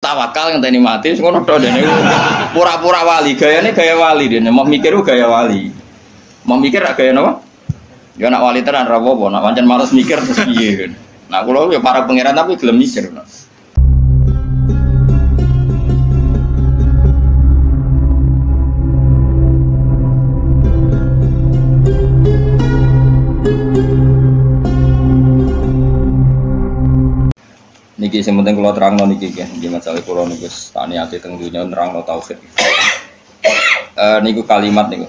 tawakal ngenteni mati ngono tok dene. Pura-pura wali, gayane gaya wali dene. Mau mikir gaya wali. Mau mikir gaya napa? Ya nak wali tenan ra apa-apa, nak pancen males mikir terus piye. Nah kula ya para pangeran tapi gelem mikir. Niki sing penting kula terangno niki nggih masalah kula niku wis tak niati teng dunya nerangno tauhid. Niku kalimat niku.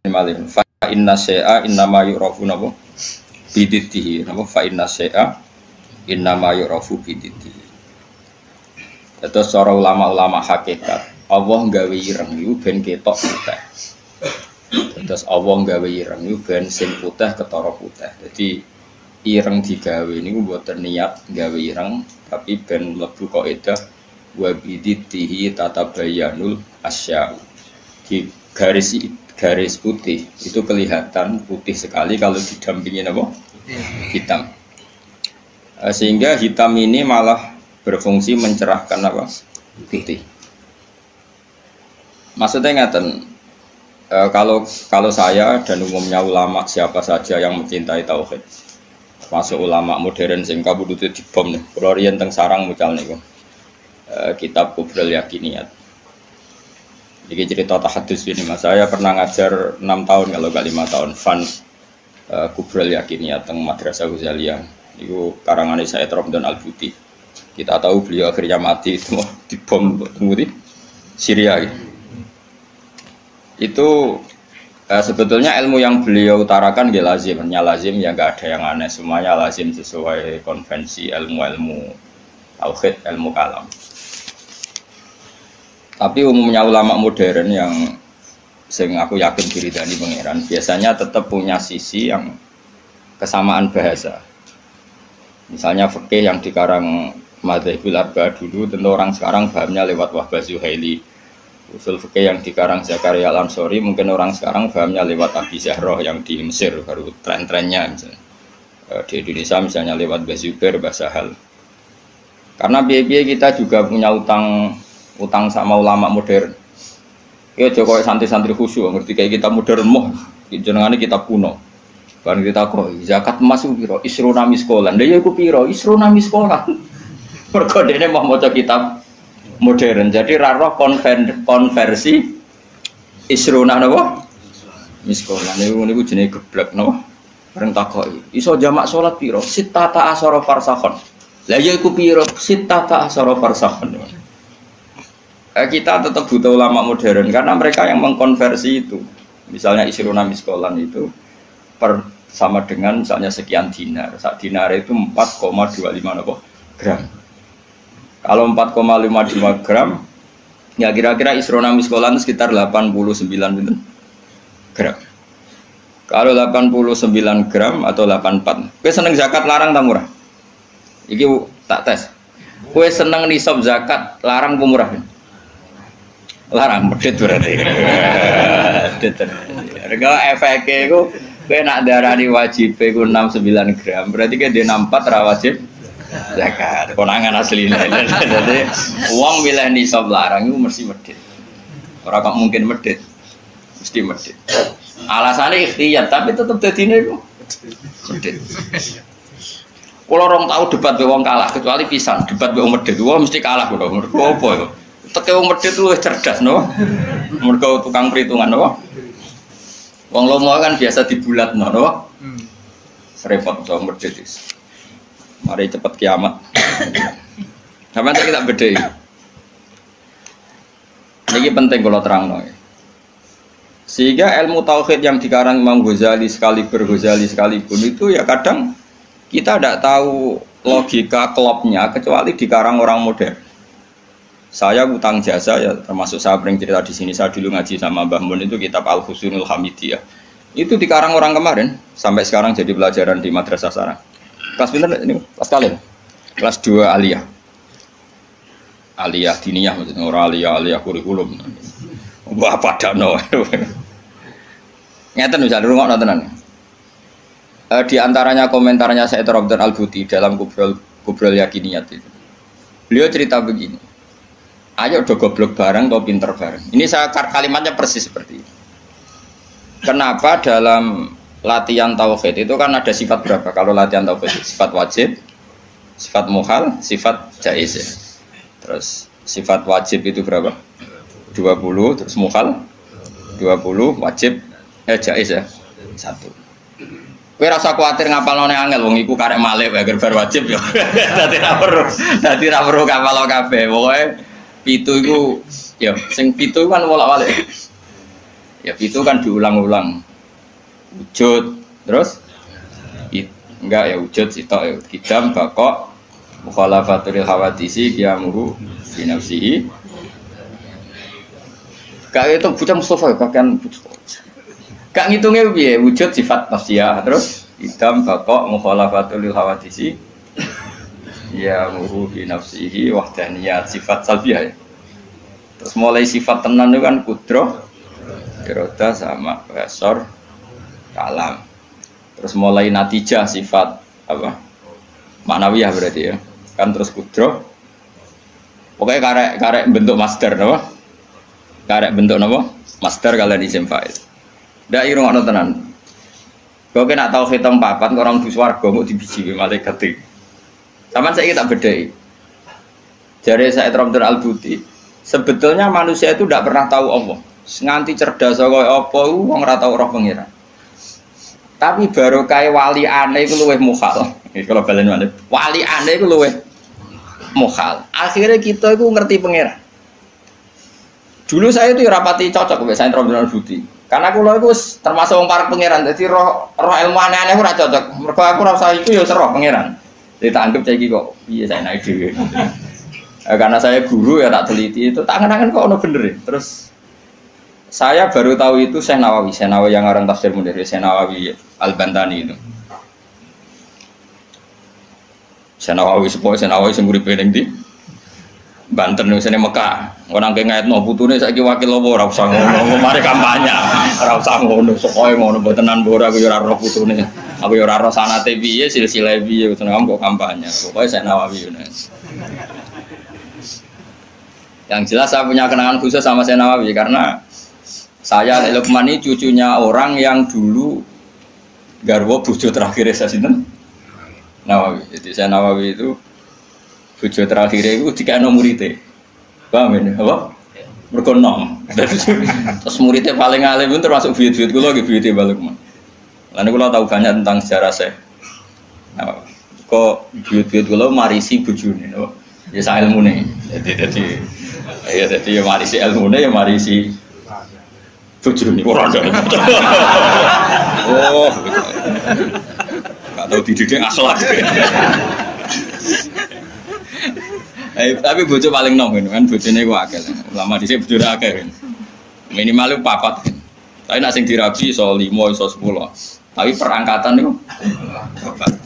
Malih fa inna syai'a innama yu'rafu napa bididdihi napa fa inna syai'a innama yu'rafu bididdihi. Terus cara ulama-ulama hakikat Allah gawe ireng niku ben ketok putih. Terus Allah gawe ireng niku ben sing putih ketara putih. Jadi ireng digawe niku mboten niat gawe ireng tapi ben mlebu kaidah wa bididdihi tatabayyanul asya. Di garis putih itu kelihatan putih sekali kalau didampingi apa? Hitam. Sehingga hitam ini malah berfungsi mencerahkan apa? Putih. Maksudnya ngaten, kalau saya dan umumnya ulama siapa saja yang mencintai tauhid, masuk ulama modern sing kabudute dibom nih. Kula riyen teng sarang mucal niku. Kitab Kubrul Yakiniyat. Iki cerita tahadus ini Mas. Saya pernah ngajar 6 tahun kalau enggak 5 tahun fan Kubrul Yakiniyat teng Madrasah Ghazaliyah. Niku karangane Said Ramdan Al-Buti. Kita tahu beliau akhirnya mati itu dibom di Syria gitu. Itu sebetulnya ilmu yang beliau utarakan nggih lazim, ya enggak ada yang aneh, semuanya lazim sesuai konvensi ilmu-ilmu tauhid, ilmu kalam. Tapi umumnya ulama modern yang sing aku yakin diridani pangeran biasanya tetap punya sisi yang kesamaan bahasa. Misalnya fikih yang dikarang Madzhabul Arba'ah dulu tentu orang sekarang pahamnya lewat Wahbah Zuhaili. Usul fikih yang dikarang Zakaria Al-Ansori mungkin orang sekarang pahamnya lewat Abi Zahroh yang di Mesir baru tren-trennya misalnya. Di Indonesia misalnya lewat Bazubair, Basahal. Karena biaya kita juga punya utang sama ulama modern. Ya Jokowi santri-santri khusyuk ngerti kayak kita modern moh jenengane kita kuno. Bareng kita kok zakat emas ku piro? Isruna miskolan. Lha ya iku piro? Isruna miskolan. Mergo dene mau maca kitab modern. Jadi ra roh konversi isruna napa? Miskolan niku jenenge geblek napa? Bareng takoki. Iso jamak salat piro? Sittata asyara farsakhon. Lah ya iku piro? Sittata asyara farsakhon. Kita tetap butuh ulama modern karena mereka yang mengkonversi itu. Misalnya isruna miskolan itu sama dengan misalnya sekian dinar. Sak dinar itu 4,25 gram. Kalau 4,55 gram, ya kira-kira isruna miskolan sekitar 89 gram. Kalau 89 gram atau 84. Kowe seneng zakat larang ta murah? Iki tak tes. Kowe seneng nisab zakat larang apa murah? Larang medhit berarti. Harga efeknya itu kowe nak darani wajib iku 69 gram. Berarti ke dia 64 ra wajib zakat. Konangan asline. Jadi uang milih nisab larang itu mesti medhit. Ora kok mungkin medhit. Mesti medhit. Alasannya ikhtiyar tapi tetep dadine iku medhit. Kalau orang tahu debat be wong kalah kecuali pisan debat be wong medhit wong mesti kalah kok. Mergo apa ya? Teke wong medhit luwih cerdas no. Mergo tukang perhitungan no. Wong lomo kan biasa dibulatno no. Serepot wong medhit wis. Mari cepet kiamat. Sampeyan kita bedhei. Niki penting kula terangno. Sehingga ilmu tauhid yang dikarang Imam Ghazali sekalipun itu ya kadang kita tidak tahu logika klopnya kecuali dikarang orang modern. Saya utang jasa ya termasuk saya sering cerita di sini, saya dulu ngaji sama Mbah Mun itu kitab Al-Husunul Hamidiyah. Itu dikarang orang kemarin sampai sekarang jadi pelajaran di madrasah sarang. Kelas pinter ini kelas kalian. Kelas 2 aliyah. Aliyah diniyah maksudnya orang aliyah kurikulum. Wah padano. Ngeten bisa dirungokno tenan. Di antaranya komentarnya Said Ramdan Al-Buti dalam Kubrul Yakiniyat itu. Beliau cerita begini, ayo do goblok bareng atau pinter bareng. Ini saya kalimatnya persis seperti ini. Kenapa dalam latihan tauhid itu kan ada sifat berapa? Kalau latihan tauhid, sifat wajib, sifat muhal, sifat jaiz ya. Terus sifat wajib itu berapa? 20, terus muhal 20, wajib jaiz ya 1. Kowe rasa kuwatir ngapalane angel wong iku karek malih wae bar wajib ya. Dadi ra perlu kapal kabeh. Pokoke 7 iku ya sing 7 kan bolak-balik. Ya 7 kan diulang-ulang. Wujud terus enggak ya wujud sitok ya kidam bakok mukhalafatul hawadisi qiyamuhu fi nafsihi. Kayak itu bocah Mustafa bahkan gak ngitungnya piye wujud sifat nafsiyah terus idam bakok mukhalafatul hawadisi ya muhu fi nafsihi wahdaniyat sifat salbiyah ya. Terus mulai sifat tenan itu kan kudroh iroda sama besor kalam. Terus mulai natijah sifat apa maknawiyah berarti ya kan terus kudroh pokoknya karek bentuk master apa karek bentuk apa master kalian isim fa'il. Ndak irung ana tenan. Kok nek tau hitung papat kok orang dus warga kok dibiji malaikat iki. Saman saiki tak bedheki. Jare Said Ramdan Al-Buti, sebetulnya manusia itu tidak pernah tahu Allah. Nganti cerdas kaya apa wong ora tau roh pengiran. Tapi baru kae wali aneh iku luwih mukhal. Iki kalau balen malih. Wali aneh iku luwih mukhal. Akhirnya kita iku ngerti pengiran. Dulu saya itu rapati cocok mbek Said Ramdan Al-Buti. Karena aku itu termasuk wong para pangeran, jadi roh ilmu aneh-aneh ora cocok. Mergo aku rasa iku ya roh pangeran. Jadi tak anggap saiki kok piye saya naik dhewe. Karena saya guru ya tak teliti itu tak angen-angen kok ono bener ya. Terus saya baru tahu itu Syekh Nawawi yang orang tafsir Munir, Syekh Nawawi Al-Bantani itu. Syekh Nawawi sing uripe ning ndi? Banten ning sene Mekah. Ora nang ngaitno putune saiki wakil apa ora usah ngono, mari kampanye. Ora usah ngono, sokoe ngono mbotenan ora aku ya ora roh putune. Aku ya ora roh sanate piye, silsilah piye, seneng kok kampanye. Pokoke Syekh Nawawi ngono. Yang jelas saya punya kenangan khusus sama Syekh Nawawi karena saya Lukman ini cucunya orang yang dulu garwa bojo terakhir saya sinten Nawawi. Jadi Syekh Nawawi itu bojo terakhir itu dikano muridé. Paham ini? Apa? Mergo nom. Terus muridé paling alim itu termasuk buyut-buyut kula nggih buyute Lukman. Lan kula tahu banyak tentang sejarah Syekh. Nah, kok buyut-buyut kula marisi bojone, apa? Ya sak ilmune. Jadi ya marisi ilmune ya marisi bojone ora ada. Oh. Enggak tahu dididik akhlak. Tapi bojo paling nom kan bojone ku akeh. Ulama dhisik bojone akeh. Minimal 4. Tapi nek sing dirabi iso 5 iso 10. Tapi perangkatan niku 4.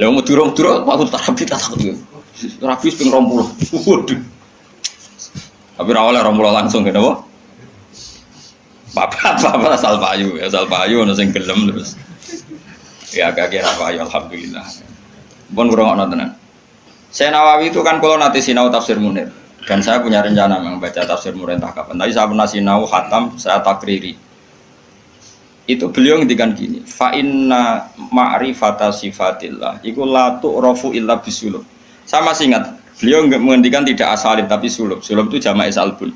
Lha mau durung-durung aku rabi tak takut. Rabi ping 20. Waduh. Tapi ra oleh 20 langsung kene apa? Bapak asal payu ono sing gelem terus. Ya agak kira payu alhamdulillah. Pun kurang tenan. Syekh Nawawi itu kan kalau nanti sinau tafsir Munir dan saya punya rencana membaca tafsir Munir entah kapan. Tapi saya pernah sinau khatam, saya takriri. Itu beliau ngendikan gini, fa inna ma'rifata sifatillah iku la tu'rafu illa bisulub. Saya masih ingat, beliau menghentikan tidak asalib tapi sulub. Sulub itu jamak salbun.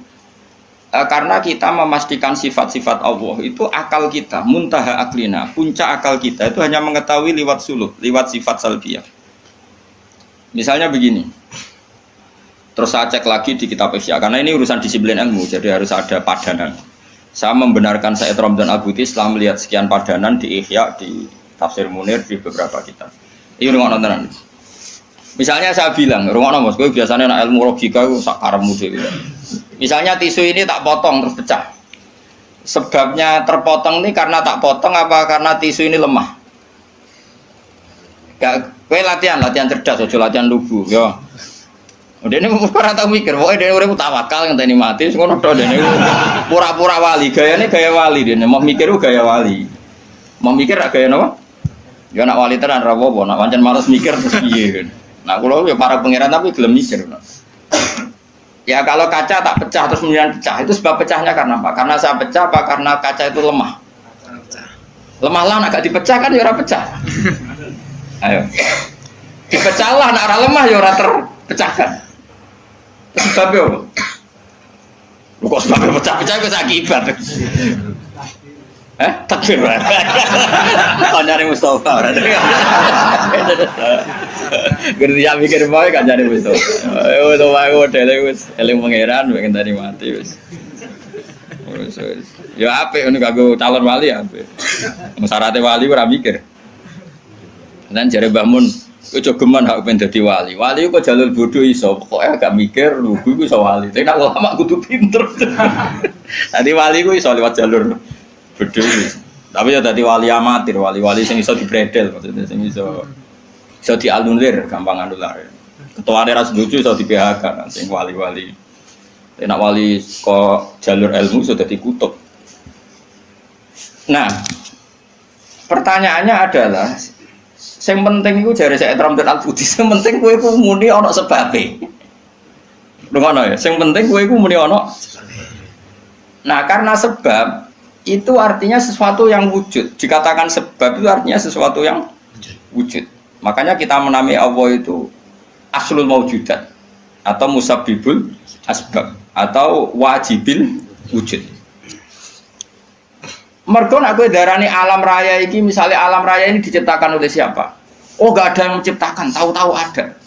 Karena kita memastikan sifat-sifat Allah itu akal kita, muntaha aklina, puncak akal kita itu hanya mengetahui lewat sulub, lewat sifat salbiyah. Misalnya begini, terus saya cek lagi di kitab Ihya, karena ini urusan disiplin ilmu, jadi harus ada padanan. Saya membenarkan Said Ramdan Al-Buti setelah melihat sekian padanan di Ihya, di Tafsir Munir, di beberapa kitab. Ini rumah nontonan. Misalnya saya bilang, rumah nonton, gue biasanya nak ilmu logika itu sakaremu gitu. Misalnya tisu ini tak potong terus pecah. Sebabnya terpotong ini karena tak potong apa karena tisu ini lemah? Gue latihan cerdas, ojo latihan lugu, yo. Udah ini ora tau mikir, pokoknya dia urip tawakal ngenteni mati, ngono tok dene pura-pura wali, gayane gaya wali dene, mau mikir gaya wali. Mau mikir gaya napa? Ya nak wali tenan ra apa, nak pancen males mikir terus piye. Nah kula ya para pangeran tapi gelem mikir. Ya kalau kaca tak pecah terus kemudian pecah, itu sebab pecahnya karena apa? Karena saya pecah apa karena kaca itu lemah? Lemah lah, agak dipecah kan ya ora pecah. Ayo, dipecah lah, nak ora lemah ya ora terpecahkan. Sebabnya apa? Kok sebabnya pecah-pecah ke akibat? Takbir. Kancane Mustofa ora. Gerti ya mikir bae kancane Mustofa. Wis wae modele wis eling pangeran pengen tadi mati wis. Wis. Ya apik ngono kanggo calon wali apik. Syaratnya wali ora mikir. Lan jare Mbah Mun, kowe aja geman hak pengen dadi wali. Wali kok jalur bodoh iso, pokoke agak mikir lugu iku iso wali. Tapi nek ulama kudu pinter. Tadi wali ku iso lewat jalur bodoh. Tapi ya dadi wali amatir, wali-wali sing iso dibredel maksudnya sing iso dianulir, gampang anular. Ketuane ra setuju iso di PHK sing wali-wali. Nek wali kok jalur ilmu sudah dikutuk. Nah, pertanyaannya adalah yang penting itu jare saya Ramdan Al-Budi, yang penting kowe iku muni ana sebabe. Ngono ya, yang penting kowe iku muni ana. Nah, karena sebab itu artinya sesuatu yang wujud. Dikatakan sebab itu artinya sesuatu yang wujud. Makanya kita menamai Allah itu aslul maujudat atau musabbibul asbab atau wajibil wujud. Mergo nek kowe darani alam raya iki, misalnya alam raya ini diciptakan oleh siapa? Oh, enggak ada yang menciptakan, tahu-tahu ada.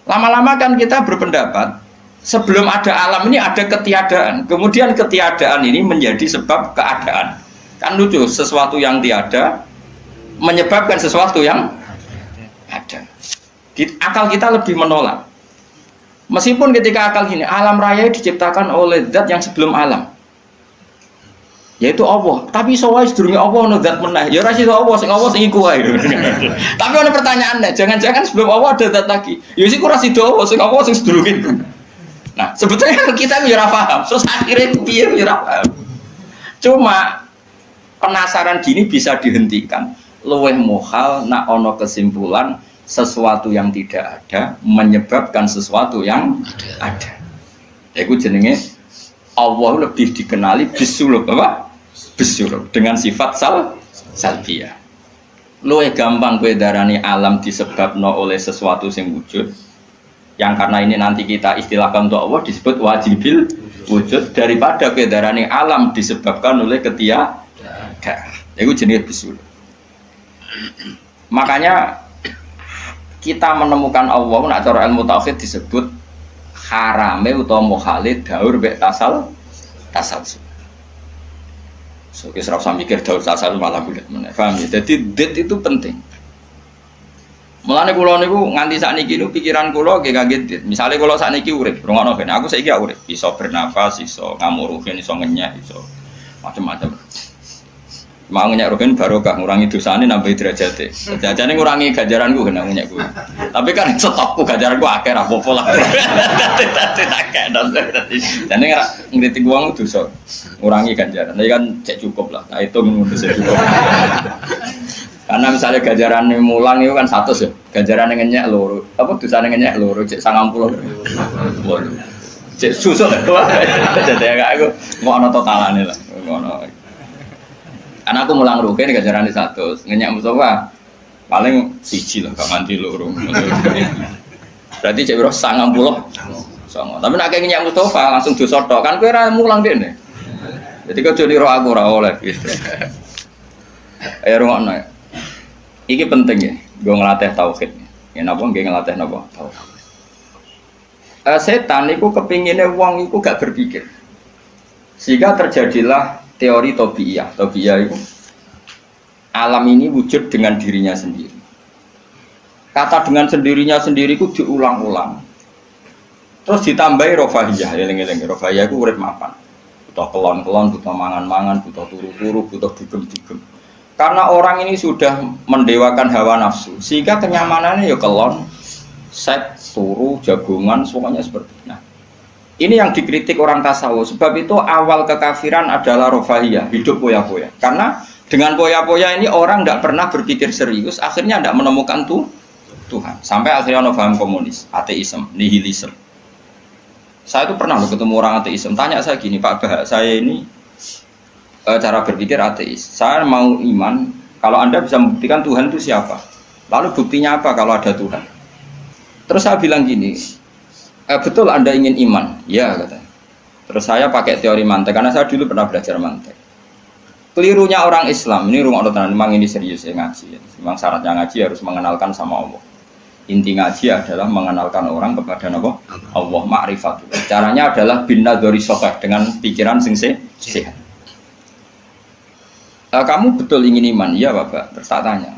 Lama-lama kan kita berpendapat sebelum ada alam ini ada ketiadaan. Kemudian ketiadaan ini menjadi sebab keadaan. Kan lucu, sesuatu yang tiada menyebabkan sesuatu yang ada. Akal kita lebih menolak. Meskipun ketika akal gini, alam raya diciptakan oleh zat yang sebelum alam, yaitu Allah. Tapi soalnya sedurunge Allah ono zat meneh. Ya ora sih Allah sing iku wae. Tapi ono pertanyaannya, jangan-jangan sebelum Allah ada zat lagi. Ya sik ora sida Allah sing sedurunge itu. Nah, sebetulnya kita ya ora paham. Terus akhirnya piye ya ora paham. Cuma penasaran gini bisa dihentikan. Luweh mohal nak ono kesimpulan sesuatu yang tidak ada menyebabkan sesuatu yang ada. Iku jenenge Allah lebih dikenali bisuluk apa? Bisuluk dengan sifat salbiyah. Luwih gampang kowe darani alam disebabno oleh sesuatu yang wujud. Yang karena ini nanti kita istilahkan untuk Allah disebut wajibil wujud daripada kowe darani alam disebabkan oleh ketiadaan. Iku jenenge bisuluk. Makanya kita menemukan Allah nak cara ilmu tauhid disebut harame utawa muhalid daur mek tasal. So wis ora usah mikir daur tasal malah bulet meneh. Paham ya? Jadi dit itu penting. Mulane kula niku nganti sakniki niku pikiran kula nggih kaget dit. Misale kula sakniki urip, rungokno ben aku saiki urip, iso bernafas, iso ngamuruhin, iso ngenyek, iso macam-macam. Mau ngenyek rugen barokah ngurangi dosane nambah derajate. Jajane ngurangi ganjaranku kena ngenyek kuwi. Tapi kan stokku ganjaranku akeh ra apa-apa lah. Dadi akeh dadi ora ngritik wong dosa. Ngurangi ganjaran. Tapi kan cek cukup lah. Nah itu ngono cukup. Karena misalnya ganjarane mulang itu kan 100 ya. Ganjarane ngenyek loro. Apa dosane ngenyek loro cek 90. Cek susut to. Dadi aku ngono totalane lah. Ngono. Karena aku mulang rugen ganjaran di 100, ngenyak Mustafa paling siji lah, gak nganti loro. Berarti cek biro 90. Tapi nak ngenyak Mustafa langsung dosa tok kan kowe ora mulang dene. Jadi kau jadi roh aku ora oleh gitu. Ayo rungokno. Iki penting ya, gue ngelatih tauhid. Ya napa nggih ngelatih napa? Tauhid. Setan iku kepinginnya wong iku gak berpikir. Sehingga terjadilah teori tobiyah. Tobiyah itu alam ini wujud dengan dirinya sendiri. Kata dengan sendirinya sendiri itu diulang-ulang. Terus ditambahi rofahiyah. Eling-eling rofahiyah itu urip mapan. Butuh kelon-kelon, butuh mangan-mangan, butuh turu-turu, butuh dugem-dugem. Karena orang ini sudah mendewakan hawa nafsu, sehingga kenyamanannya ya kelon, seks, turu, jagungan, semuanya seperti itu. Nah, ini yang dikritik orang tasawuf. Sebab itu awal kekafiran adalah rofahiyah, hidup poya-poya. Karena Dengan poya-poya ini orang tidak pernah berpikir serius, akhirnya tidak menemukan Tuhan. Sampai akhirnya ono paham komunis, ateisme, nihilisme. Saya itu pernah loh ketemu orang ateisme, tanya saya gini, Pak Bah, saya ini cara berpikir ateis. Saya mau iman, kalau Anda bisa membuktikan Tuhan itu siapa? Lalu buktinya apa kalau ada Tuhan? Terus saya bilang gini, betul Anda ingin iman? Ya, katanya. Terus saya pakai teori mantek, karena saya dulu pernah belajar mantek. Kelirunya orang Islam, ini rumah Allah, memang ini serius ya ngaji. Memang syaratnya ngaji harus mengenalkan sama Allah. Inti ngaji adalah mengenalkan orang kepada Allah, ma'rifatul. Caranya adalah bin nadhari shahih, dengan pikiran sing sehat. Kamu betul ingin iman? Iya Bapak. Terus tak tanya,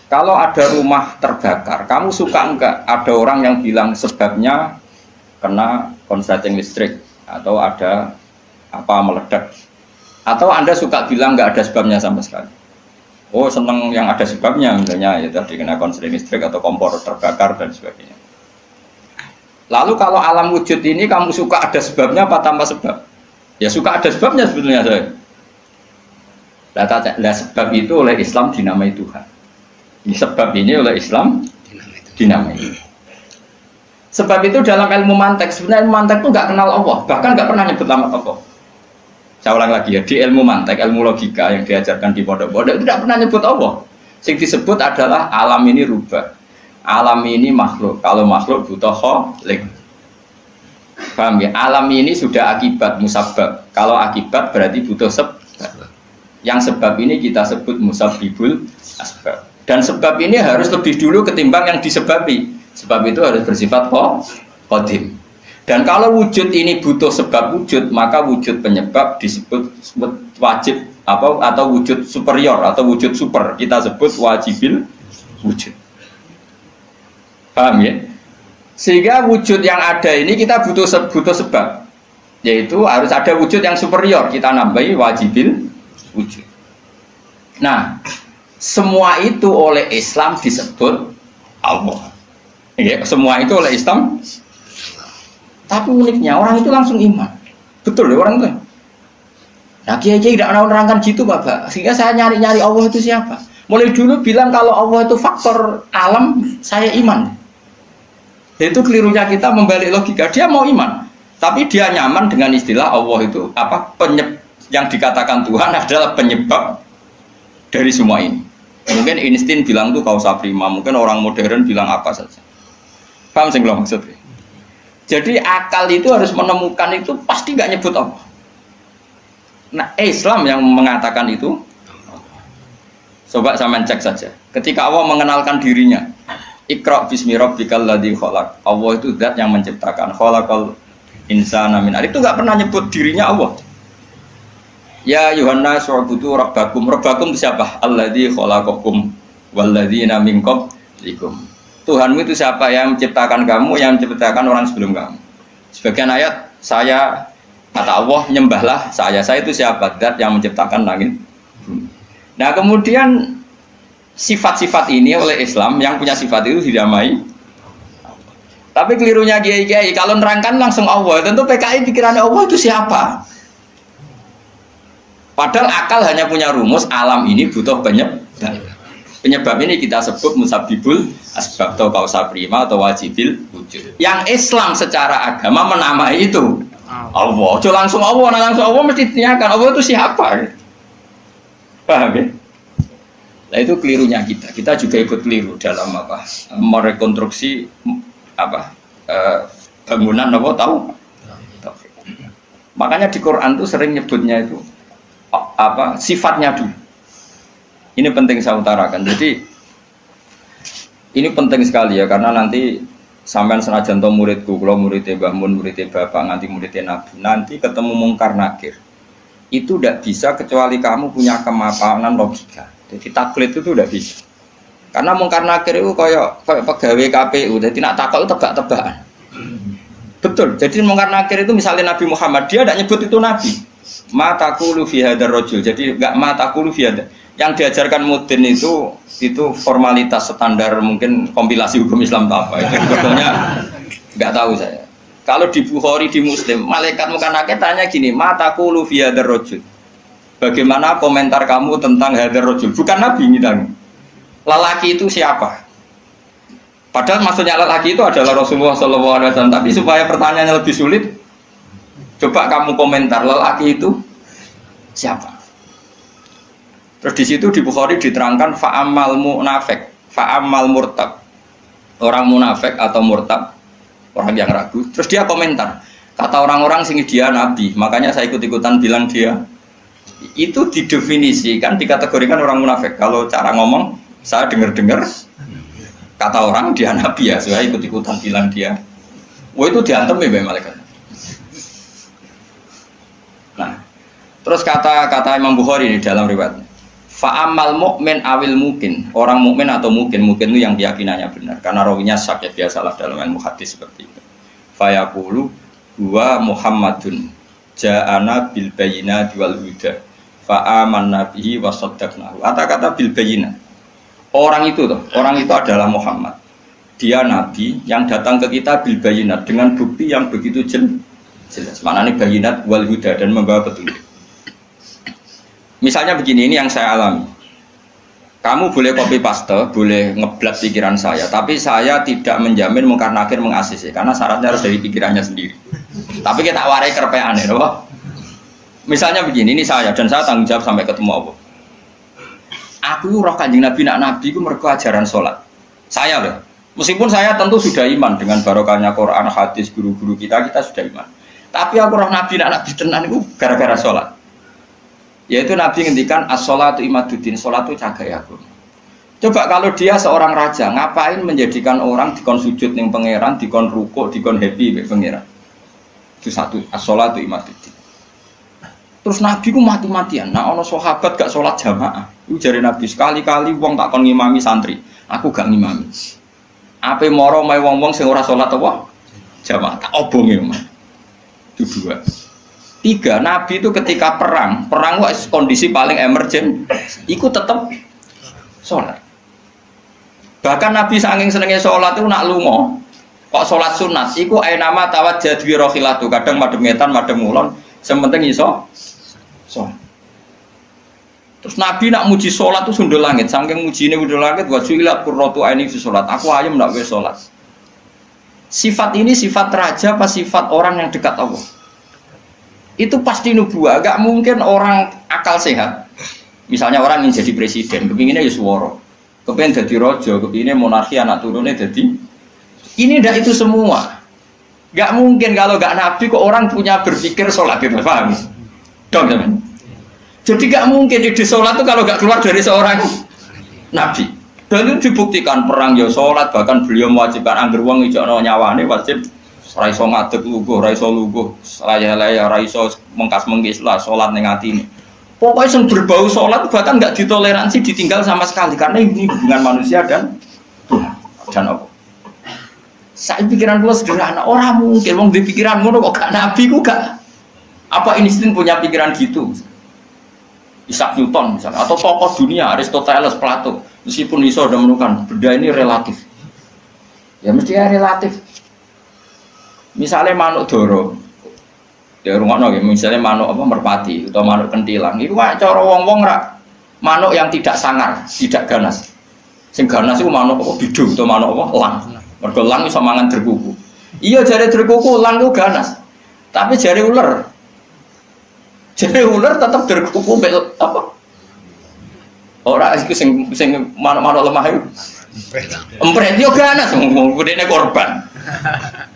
kalau ada rumah terbakar, kamu suka enggak ada orang yang bilang sebabnya kena konsleting listrik atau ada apa meledak? Atau Anda suka bilang nggak ada sebabnya sama sekali? Oh seneng yang ada sebabnya, misalnya ya tadi kena konsleting listrik atau kompor terbakar dan sebagainya. Lalu kalau alam wujud ini kamu suka ada sebabnya apa tanpa sebab? Ya suka ada sebabnya sebetulnya saya. Nah, sebab itu oleh Islam dinamai Tuhan. Ini sebab ini oleh Islam dinamai. Sebab itu dalam ilmu mantek, sebenarnya ilmu mantek itu nggak kenal Allah, bahkan nggak pernah nyebut nama Allah. Saya ulang lagi ya, di ilmu mantek, ilmu logika yang diajarkan di pondok-pondok itu tidak pernah nyebut Allah. Yang disebut adalah alam ini rubah, alam ini makhluk. Kalau makhluk butuh khalik. Paham ya? Alam ini sudah akibat musabab. Kalau akibat berarti butuh sebab. Yang sebab ini kita sebut musabbibul asbab. Dan sebab ini harus lebih dulu ketimbang yang disebabi. Sebab itu harus bersifat qadim. Dan kalau wujud ini butuh sebab wujud, maka wujud penyebab disebut wajib atau wujud superior atau wujud super. Kita sebut wajibil wujud. Paham ya? Sehingga wujud yang ada ini kita butuh sebab. Yaitu harus ada wujud yang superior. Kita nambahi wajibil wujud. Nah, semua itu oleh Islam disebut Allah. Ya, semua itu oleh Islam. Tapi uniknya orang itu langsung iman. Betul ya orang itu. Nah kiai-kiai tidak menerangkan gitu Bapak. Sehingga saya nyari-nyari Allah itu siapa. Mulai dulu bilang kalau Allah itu faktor alam, saya iman. Itu kelirunya kita membalik logika. Dia mau iman, tapi dia nyaman dengan istilah Allah itu apa? Yang dikatakan Tuhan adalah penyebab dari semua ini. Mungkin Einstein bilang itu kausa prima. Mungkin orang modern bilang apa saja. Paham sih belum maksudnya? Jadi akal itu harus menemukan itu pasti nggak nyebut Allah. Nah Islam yang mengatakan itu, coba sama cek saja. Ketika Allah mengenalkan dirinya, Iqra bismi rabbikal ladzi khalaq. Allah itu zat yang menciptakan. Khalaqal insana min 'alaq. Itu nggak pernah nyebut dirinya Allah. Ya Yuhannas wa'budu rabbakum. Rabbakum itu siapa? Alladzi khalaqakum walladzina min qablikum. Tuhanmu itu siapa? Yang menciptakan kamu, yang menciptakan orang sebelum kamu. Sebagian ayat, saya kata Allah, nyembahlah saya itu siapa? Zat yang menciptakan langit. Nah kemudian sifat-sifat ini oleh Islam, yang punya sifat itu didamai. Tapi kelirunya kiai-kiai, kalau nerangkan langsung Allah, tentu PKI pikirannya Allah itu siapa? Padahal akal hanya punya rumus, alam ini butuh penyebab. Penyebab ini kita sebut musabbibul asbab atau kausa prima atau wajibil wujud. Yang Islam secara agama menamai itu Allah. Cuma langsung Allah, mesti ditanyakan Allah itu siapa? Paham ya? Nah itu kelirunya kita. Kita juga ikut keliru dalam apa? Merekonstruksi apa? Bangunan apa tahu? Makanya di Quran tuh sering nyebutnya itu apa? Sifatnya dulu. Ini penting saya utarakan. Jadi ini penting sekali ya, karena nanti sampean senajan to muridku, kalau muridnya Mbah Mun, muridnya Bapak, nanti muridnya Nabi, nanti ketemu mungkar nakir. Itu tidak bisa kecuali kamu punya kemapanan logika. Jadi taklid itu tidak bisa. Karena mungkar nakir itu kayak pegawai KPU, jadi nak takut itu tebak-tebakan. Betul. Jadi mungkar nakir itu misalnya Nabi Muhammad, dia tidak nyebut itu Nabi. Ma taqulu fi hadzal rajul. Jadi enggak ma taqulu fi hadzal. Yang diajarkan Mudin itu formalitas standar mungkin kompilasi hukum Islam apa itu sebetulnya nggak tahu saya. Kalau di Bukhari di Muslim malaikat muka nakir tanya gini, mataku lu fi hadzal rajul. Bagaimana komentar kamu tentang hadar rojul? Bukan Nabi ngidang. Lelaki itu siapa? Padahal maksudnya lelaki itu adalah Rasulullah SAW. Tapi supaya pertanyaannya lebih sulit, coba kamu komentar lelaki itu siapa? Terus di situ di Bukhari diterangkan fa'amal munafik, fa'amal murtab. Orang munafik atau murtab, orang yang ragu. Terus dia komentar, kata orang-orang sini dia nabi, makanya saya ikut-ikutan bilang dia. Itu didefinisikan, dikategorikan orang munafik. Kalau cara ngomong, saya dengar-dengar kata orang dia nabi ya, saya ikut-ikutan bilang dia. Wah itu diantem ya malaikat. Nah, terus kata Imam Bukhari di dalam riwayat. Fa'amal mu'min awil mungkin, orang mukmin atau mungkin itu yang keyakinannya benar karena rawinya syak ya, biasalah dalam ilmu hadis seperti itu. Fayaqulu huwa Muhammadun ja'ana bil bayyinati wal huda fa'amanna bihi wa saddaqnahu. Kata-kata bil bayyinah. Orang itu adalah Muhammad. Dia nabi yang datang ke kita bil bayyinat dengan bukti yang begitu jelas. Maknanya bayyinat wal huda dan membawa petunjuk. Misalnya begini, ini yang saya alami. Kamu boleh copy paste, boleh ngeblat pikiran saya, tapi saya tidak menjamin mungkar-nakir mengasisi, karena syaratnya harus dari pikirannya sendiri. Tapi kita warai kerpean ya, loh. Misalnya begini, ini saya dan saya tanggung jawab sampai ketemu Allah. Aku roh Kanjeng Nabi, nak Nabi itu mergo ajaran sholat. Saya loh. Meskipun saya tentu sudah iman dengan barokahnya Quran, hadis, guru-guru kita sudah iman. Tapi aku roh Nabi, nak Nabi tenan itu gara-gara sholat. Yaitu Nabi ngendikan as-sholatu imaduddin, sholat itu cagai aku. Coba kalau dia seorang raja, ngapain menjadikan orang dikon sujud ning pangeran, dikon rukuk, dikon happy mek pangeran. Itu satu, as-sholatu imaduddin. Terus Nabi ku mati-matian. Nah ono sahabat gak sholat jamaah. Iku jare Nabi sekali-kali wong tak kon ngimami santri, aku gak ngimami. Ape moro mae wong-wong sing ora sholat apa? Jamaah tak obonge. Itu dua. Tiga, Nabi itu ketika perang kondisi paling emergen, ikut tetap sholat. Bahkan Nabi saking senengnya sholat itu nak lungo, kok sholat sunat, iku ainama tawat jadwi rohilatu, kadang madem ngetan, madem ngulon, sementing iso sholat. Terus Nabi nak muji sholat itu sundul langit, saking muji ini sundul langit, wajuilat kurrotu aini fi sholat, aku ayam nak we sholat. Sifat ini sifat raja apa sifat orang yang dekat Allah? Itu pasti nubuah, gak mungkin orang akal sehat. Misalnya orang ingin jadi presiden, kepinginnya ya suworo, kepingin jadi rojo, kepinginnya monarki anak turunnya jadi. Ini ndak itu semua. Gak mungkin kalau gak nabi kok orang punya berpikir sholat itu, paham? Dong teman. Jadi gak mungkin ide sholat itu kalau gak keluar dari seorang nabi. Dan itu dibuktikan perang ya sholat, bahkan beliau mewajibkan angger wong ijono nyawane wajib. Raiso ngadeg luguh, raiso luguh, laya-laya, raiso mengkas-mengkis lah, sholat ning atine. Pokoknya yang berbau sholat bahkan nggak ditoleransi ditinggal sama sekali karena ini hubungan manusia dan Tuhan dan Allah. Saya pikiran gue sederhana, orang mungkin wong di pikiran ngono kok gak nabi ku gak. Apa Einstein punya pikiran gitu? Isaac Newton misalnya, atau tokoh dunia Aristoteles, Plato, meskipun iso udah menemukan benda ini relatif. Ya mesti ya relatif. Misalnya manuk doro, ya rumah nol, misalnya manuk apa merpati atau manuk kentilang, itu kan cara wong-wong rak manuk yang tidak sangar, tidak ganas. Sing ganas itu manuk apa bidung atau manuk apa lang. Mergo lang iso mangan derkuku. Iya jare derkuku lang itu ganas, tapi jare ular tetap derkuku apa? Ora iku sing manuk-manuk lemah itu. Empret yo ganas, ngomong gedene korban.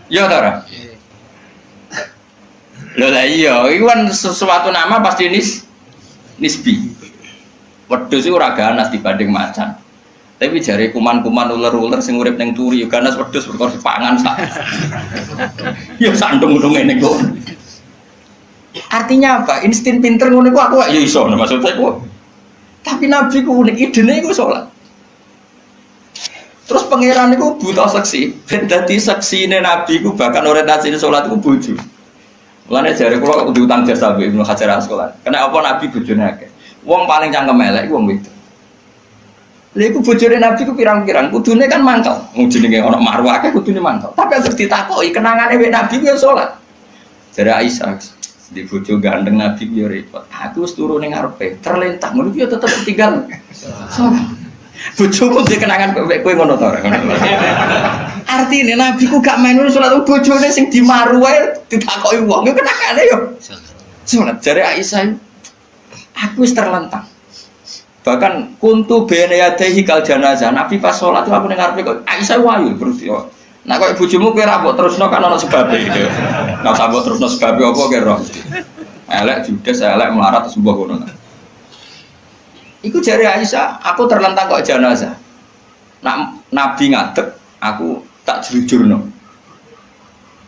Ya tara. Lho lah iya, itu kan sesuatu nama pasti nisbi. Wedhus itu ora ganas dibanding macan. Tapi jare kuman-kuman ular-ular sing urip ning turi yo ganas wedhus perkara dipangan sak. Ya sandung-sandung ngene kok. Artinya apa? Insting pinter ngono iku aku ya iso maksud saya kok. Tapi Nabi ku unik idene iku salat. Terus pangeran itu buta seksi, dadi seksine Nabi ku bahkan orientasi sholat itu bojo. Mulane jare kula kudu utang jasa Ibnu Hajar Asqalani. Karena apa Nabi bojone akeh. Wong paling cangkem elek wong wedok. Lha iku bojone Nabi ku pirang-pirang, kudune kan mangkel. Wong jenenge ana marwah akeh kudune mangkel. Tapi harus ditakoki kenangane wek Nabi ku ya sholat. Jare Aisyah, Di bojo ganteng Nabi yo repot. Aku wis turu ning ngarepe, terlentang ngono yo tetep tinggal. Bojoku dhe kenangan kowe ngono to ora. Artine Nabi ku gak main salat bojone sing dimaru wae ditakoki wong yo kenangane yo. Salat jare Aisyah aku wis terlentang. Bahkan kuntu bene yadehi kal janazah. Nabi pas salat aku ning ngarepe kok Aisyah wayu berarti. Nah kok bojomu kowe ra mbok terusno kan ana sebabe gitu. Nah sambok terusno sebabe apa kira? Elek judes elek melarat sembuh ngono. Iku jare Aisyah, aku terlentang kok jenazah. Nak Nabi ngadeg, aku tak jujurno.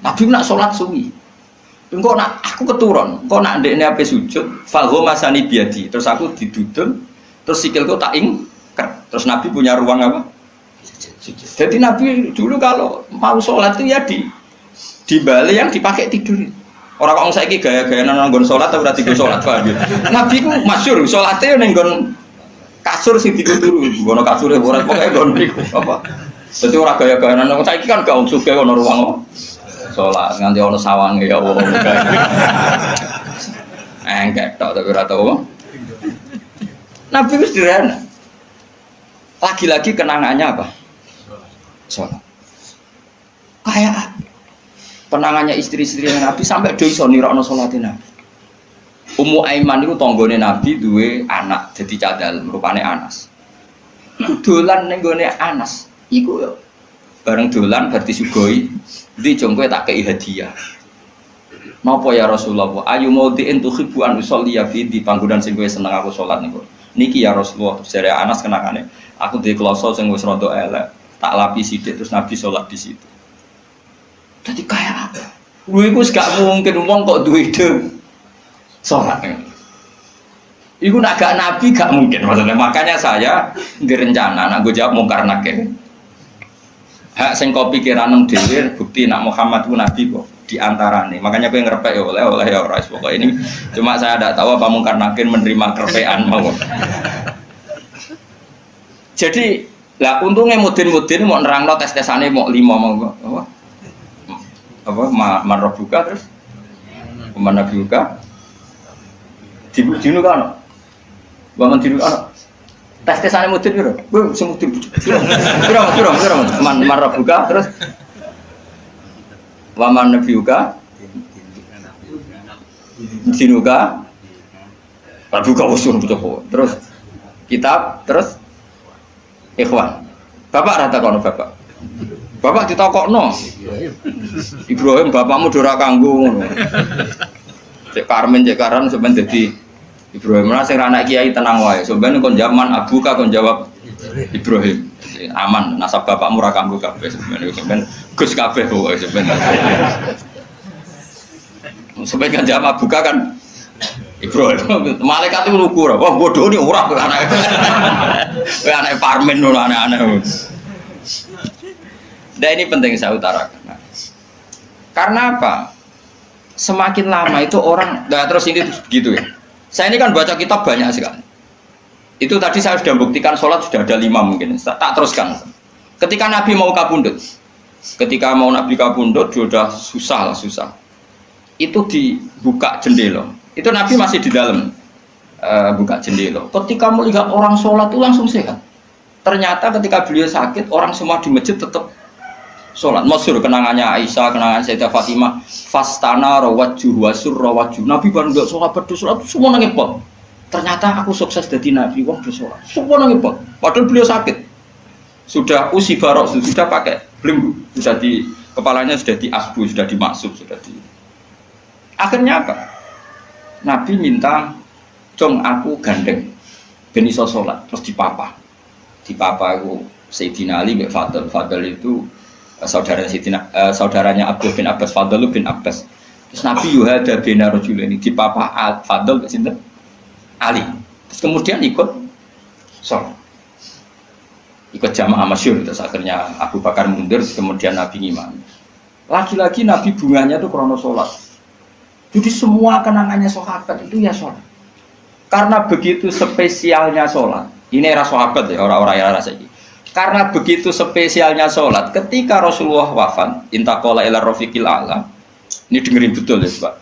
Nabi nak salat suwi. Engko nak aku keturun, engko nak ndekne ape sujud, falho masani biadi. Terus aku didudul, terus sikilku tak ingker. Terus Nabi punya ruang apa? Jadi Nabi dulu kalau mau sholat itu ya di balik yang dipakai tidur. Orang orang saya gaya-gaya nanggon sholat atau berarti gue sholat pagi. Nabi ku masyhur sholatnya nenggon kasur sih tidur dulu. Gono kasur ya borat pokoknya gono apa. Jadi orang gaya-gaya nanggon saya kan gak suka gono ruang sholat nganti ono sawang ya Allah. Enggak tahu tapi rata apa. Nabi itu sederhana. Lagi-lagi kenangannya apa? Sholat. Kayak penangannya istri-istri Nabi sampai do iso nirakno salate Nabi. Ummu Aiman itu tanggane Nabi duwe anak dadi cadal rupane Anas. Dolan ning gone Anas iku yo bareng dolan bar disugoi ndi jongko tak kei hadiah. Napa ya Rasulullah? Ayu maudhi'in tuhibbu an usolli fi di panggonan sing kowe seneng aku salat niku. Niki ya Rasulullah, jare Anas kenakane. Aku duwe kloso sing wis rada elek. Tak lapis sidik terus Nabi sholat di situ. Jadi kayak apa? Lu itu gak mungkin uang kok duit ide sholat. Iku nak gak Nabi gak mungkin maksudnya. Makanya saya direncana, nak gue jawab mungkar nakir. Hak sing kau pikiran dewi bukti nak Muhammad itu Nabi kok diantarane. Makanya gue ngerepek oleh ya orang pokok ini. Cuma saya tidak tahu apa mungkar nakir menerima kerepean mau. Jadi lah untungnya mudin-mudin mau nerangno tes-tesane mau 5 mau apa marah buka terus kemana buka dinu kan bangun dinu kan tes-tesane mudin piro bu sing mudin piro marah buka terus waman buka dinu ka buka usul coba terus kitab terus ikhwan, bapak rata kono bapak ditakokno. Ibrahim bapakmu dora kanggo ngono. Cek Karmen cek Karan sampeyan dadi Ibrahim lah sing anak kiai tenang wae. Sampeyan kon zaman abuka kon jawab Ibrahim. Aman, nasab bapakmu ra kanggo kabeh sampeyan Gus kabeh pokoke sampeyan. Sampeyan jawab abuka kan Ibrahim, malaikat itu lugu, wah bodoh ini urap anak, anak Parmen loh anak-anak. Dan ini penting saya utarakan. Karena apa? Semakin lama itu orang, nah terus ini gitu ya. Saya ini kan baca kitab banyak sekali. Itu tadi saya sudah buktikan sholat sudah ada 5 mungkin. Tak teruskan. Ketika Nabi mau kabundut, Nabi kabundut sudah susah. Itu dibuka jendela. Itu Nabi masih di dalam buka jendela. Ketika melihat orang sholat itu langsung sehat. Ternyata ketika beliau sakit, orang semua di masjid tetap sholat. Masyhur kenangannya Aisyah, kenangan Sayyidah Fatimah. Fastana rawajjuh wasur rawajjuh. Nabi baru nggak sholat berdoa, semua nangipot. Ternyata aku sukses jadi Nabi, wong bersolat. Semua nangipot. Padahal beliau sakit. Sudah usi barok, sudah pakai belenggu, sudah di kepalanya sudah diasbu, sudah dimaksud, sudah di. Akhirnya apa? Nabi minta, "Jong aku gandeng ben iso salat." Terus dipapa itu Sayyidina Ali bin Fadl itu saudaranya Abdul bin Abbas, Fadl bin Abbas. Terus Nabi yuhada bina rajulaini dipapa Fadl ke sinten? Ali. Terus kemudian ikut salat. Ikut jamaah masyhur terus akhirnya Abu Bakar mundur kemudian Nabi ngimami. Lagi-lagi Nabi bunganya itu krono salat. Jadi semua kenangannya sahabat itu ya sholat. Karena begitu spesialnya sholat. Ini era sahabat ya, orang-orang era ini. Karena begitu spesialnya sholat. Ketika Rasulullah wafat, intaqala ila rafiqil a'la. Ini dengerin betul ya Pak.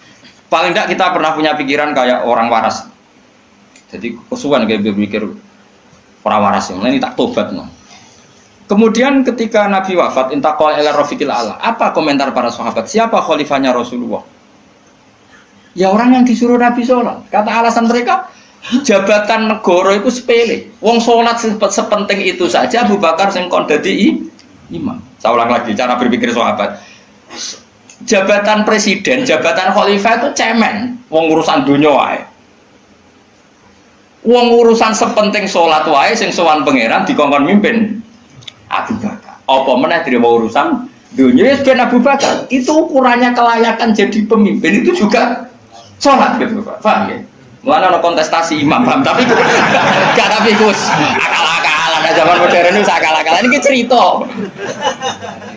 Paling tidak kita pernah punya pikiran kayak orang waras. Jadi kesuwan kayak berpikir orang waras yang ini tak tobat no. Kemudian ketika Nabi wafat, intaqal ila rafiqil a'la. Apa komentar para sahabat? Siapa khalifahnya Rasulullah? Ya orang yang disuruh Nabi sholat. Kata alasan mereka, jabatan negara itu sepele. Wong sholat sepenting itu saja. Abu Bakar sing kon dadi imam. Saya ulang lagi cara berpikir sahabat. Jabatan presiden, jabatan khalifah itu cemen. Wong urusan dunia wae. Wong urusan sepenting sholat wae sing sowan pangeran dikongkon mimpin Abu Bakar. Apa meneh dirimo urusan dunia ben Abu Bakar. Itu ukurannya kelayakan jadi pemimpin itu juga sholat gitu Pak. Paham ya? Mulane ana kontestasi imam, paham? Tapi gak tapi Gus. Akal-akalan zaman modern itu akal-akalan iki cerita.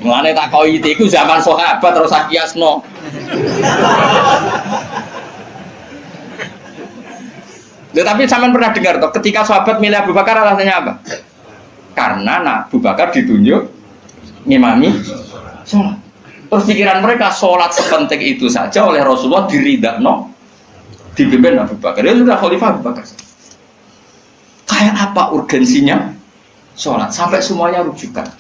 Mulane tak koi iku zaman sahabat terus kiasno. Tapi sampean pernah dengar toh ketika sahabat milih Abu Bakar alasannya apa? Karena Abu Bakar ditunjuk ngimami sholat. Terus pikiran mereka sholat sepenting itu saja oleh Rasulullah diridakno dipimpin Abu Bakar. Dia sudah khalifah Abu Bakar. Kayak apa urgensinya sholat sampai semuanya rujukan.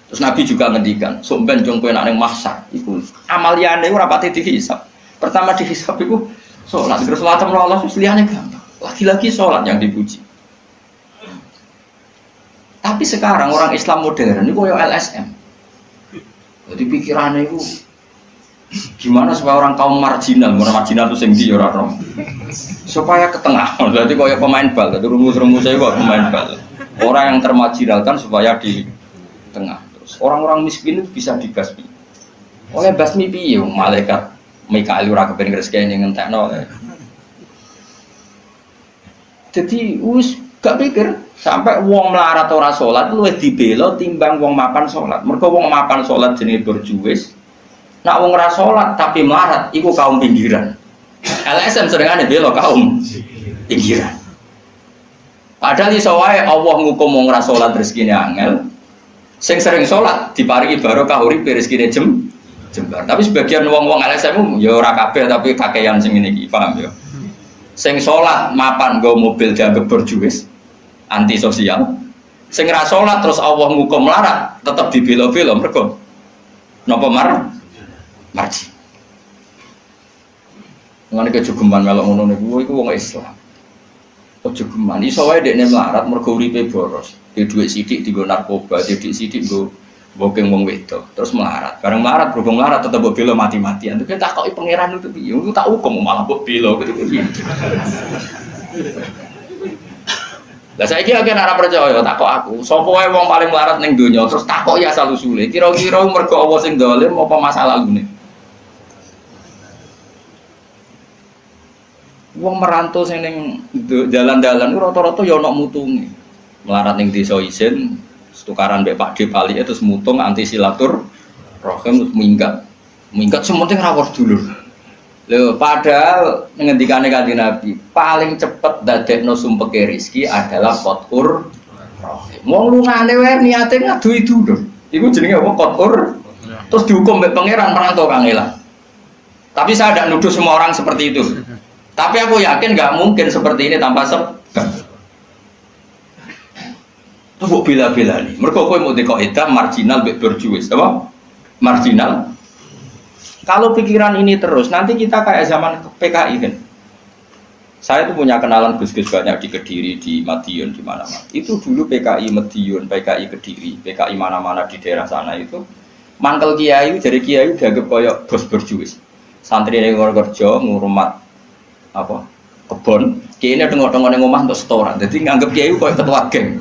Terus Nabi juga ngendikan, "Somben jong kowe nek ning mahsyar iku amaliyane ora pati dihisab. Pertama dihisab iku sholat, terus sholat Allah liyane gampang. Lagi-lagi sholat yang dipuji. Tapi sekarang orang Islam modern itu kayak LSM. Jadi pikirannya itu gimana supaya orang kaum marginal itu sing ndi ora rom. Supaya ke tengah. Berarti kayak pemain bal, jadi rumus-rumusnya kok pemain bal. Orang yang termarginalkan supaya di tengah. Terus orang-orang miskin itu bisa dibasmi. Oleh basmi piye malaikat Mikail ora kepen rezekine ngentekno. Jadi wis gak pikir sampai wong melarat ora salat luwih dibela timbang wong mapan salat. Mergo wong mapan salat jenenge berjuwis. Nak wong ora salat tapi melarat iku kaum pinggiran. LSM serengane bela kaum pinggiran. Padahal iso wae Allah ngukum wong ora salat rezekine angel. Sing sering salat diparingi barokah urip rezekine jembar. Tapi sebagian wong-wong LSM ya ora kabeh tapi kakean sing ngene iki, paham ya. Sing salat mapan nggo mobil dianggap berjuwis. Antisosial. Sing ra salat terus Allah ngukum melarat, tetep dibela-bela mergo napa marji. Ngene kejogeman melok ngono niku iku wong Islam. Kejogeman iso wae dekne melarat mergo uripe boros. Di dhuwit sithik dienggo narkoba, di dhuwit sithik nggo bokeng wong wedok, terus melarat. Bareng melarat berhubung melarat tetep mbok bela mati-matian. Itu tak takoki pangeran itu piye? Itu tak hukum malah mbok bela gitu piye. Lah saiki akeh ora percaya takok aku. Sapa wae wong paling melarat ning donya terus takok ya asal usule. Kira-kira mergo Allah sing dolim apa masalah lune? Wong merantau sing ning dalan-dalan rata-rata ya ana mutunge. Melarat ning desa isin, tukaran mbek Pak D pali terus mutung anti silatur rahim terus minggat. Minggat sementing ra wor dulur. Lho padahal ngendikane Kanjeng Nabi, paling cepet dadekno sumpeke rezeki adalah qatur rahim. Wong lungane wae niate ngadui dulur. Iku jenenge apa qatur? Terus dihukum mbek pangeran merantau kangelan. Tapi saya tidak nuduh semua orang seperti itu. Tapi aku yakin nggak mungkin seperti ini tanpa sebab. Terus kok bela-bela nih. Mereka kowe mau dikoedah marginal mbek berjuwis, apa? Marginal. Kalau pikiran ini terus, nanti kita kayak zaman PKI kan. Saya tuh punya kenalan gus-gus banyak di Kediri, di Madiun, di mana-mana. Itu dulu PKI Madiun, PKI Kediri, PKI mana-mana di daerah sana itu. Mangkel kiai, jadi kiai dianggap kayak bos berjuwis. Santri yang kerja ngurmat apa kebon, kiai ini tengok-tengok neng omah untuk setoran. Jadi nganggap kiai kayak ketua geng.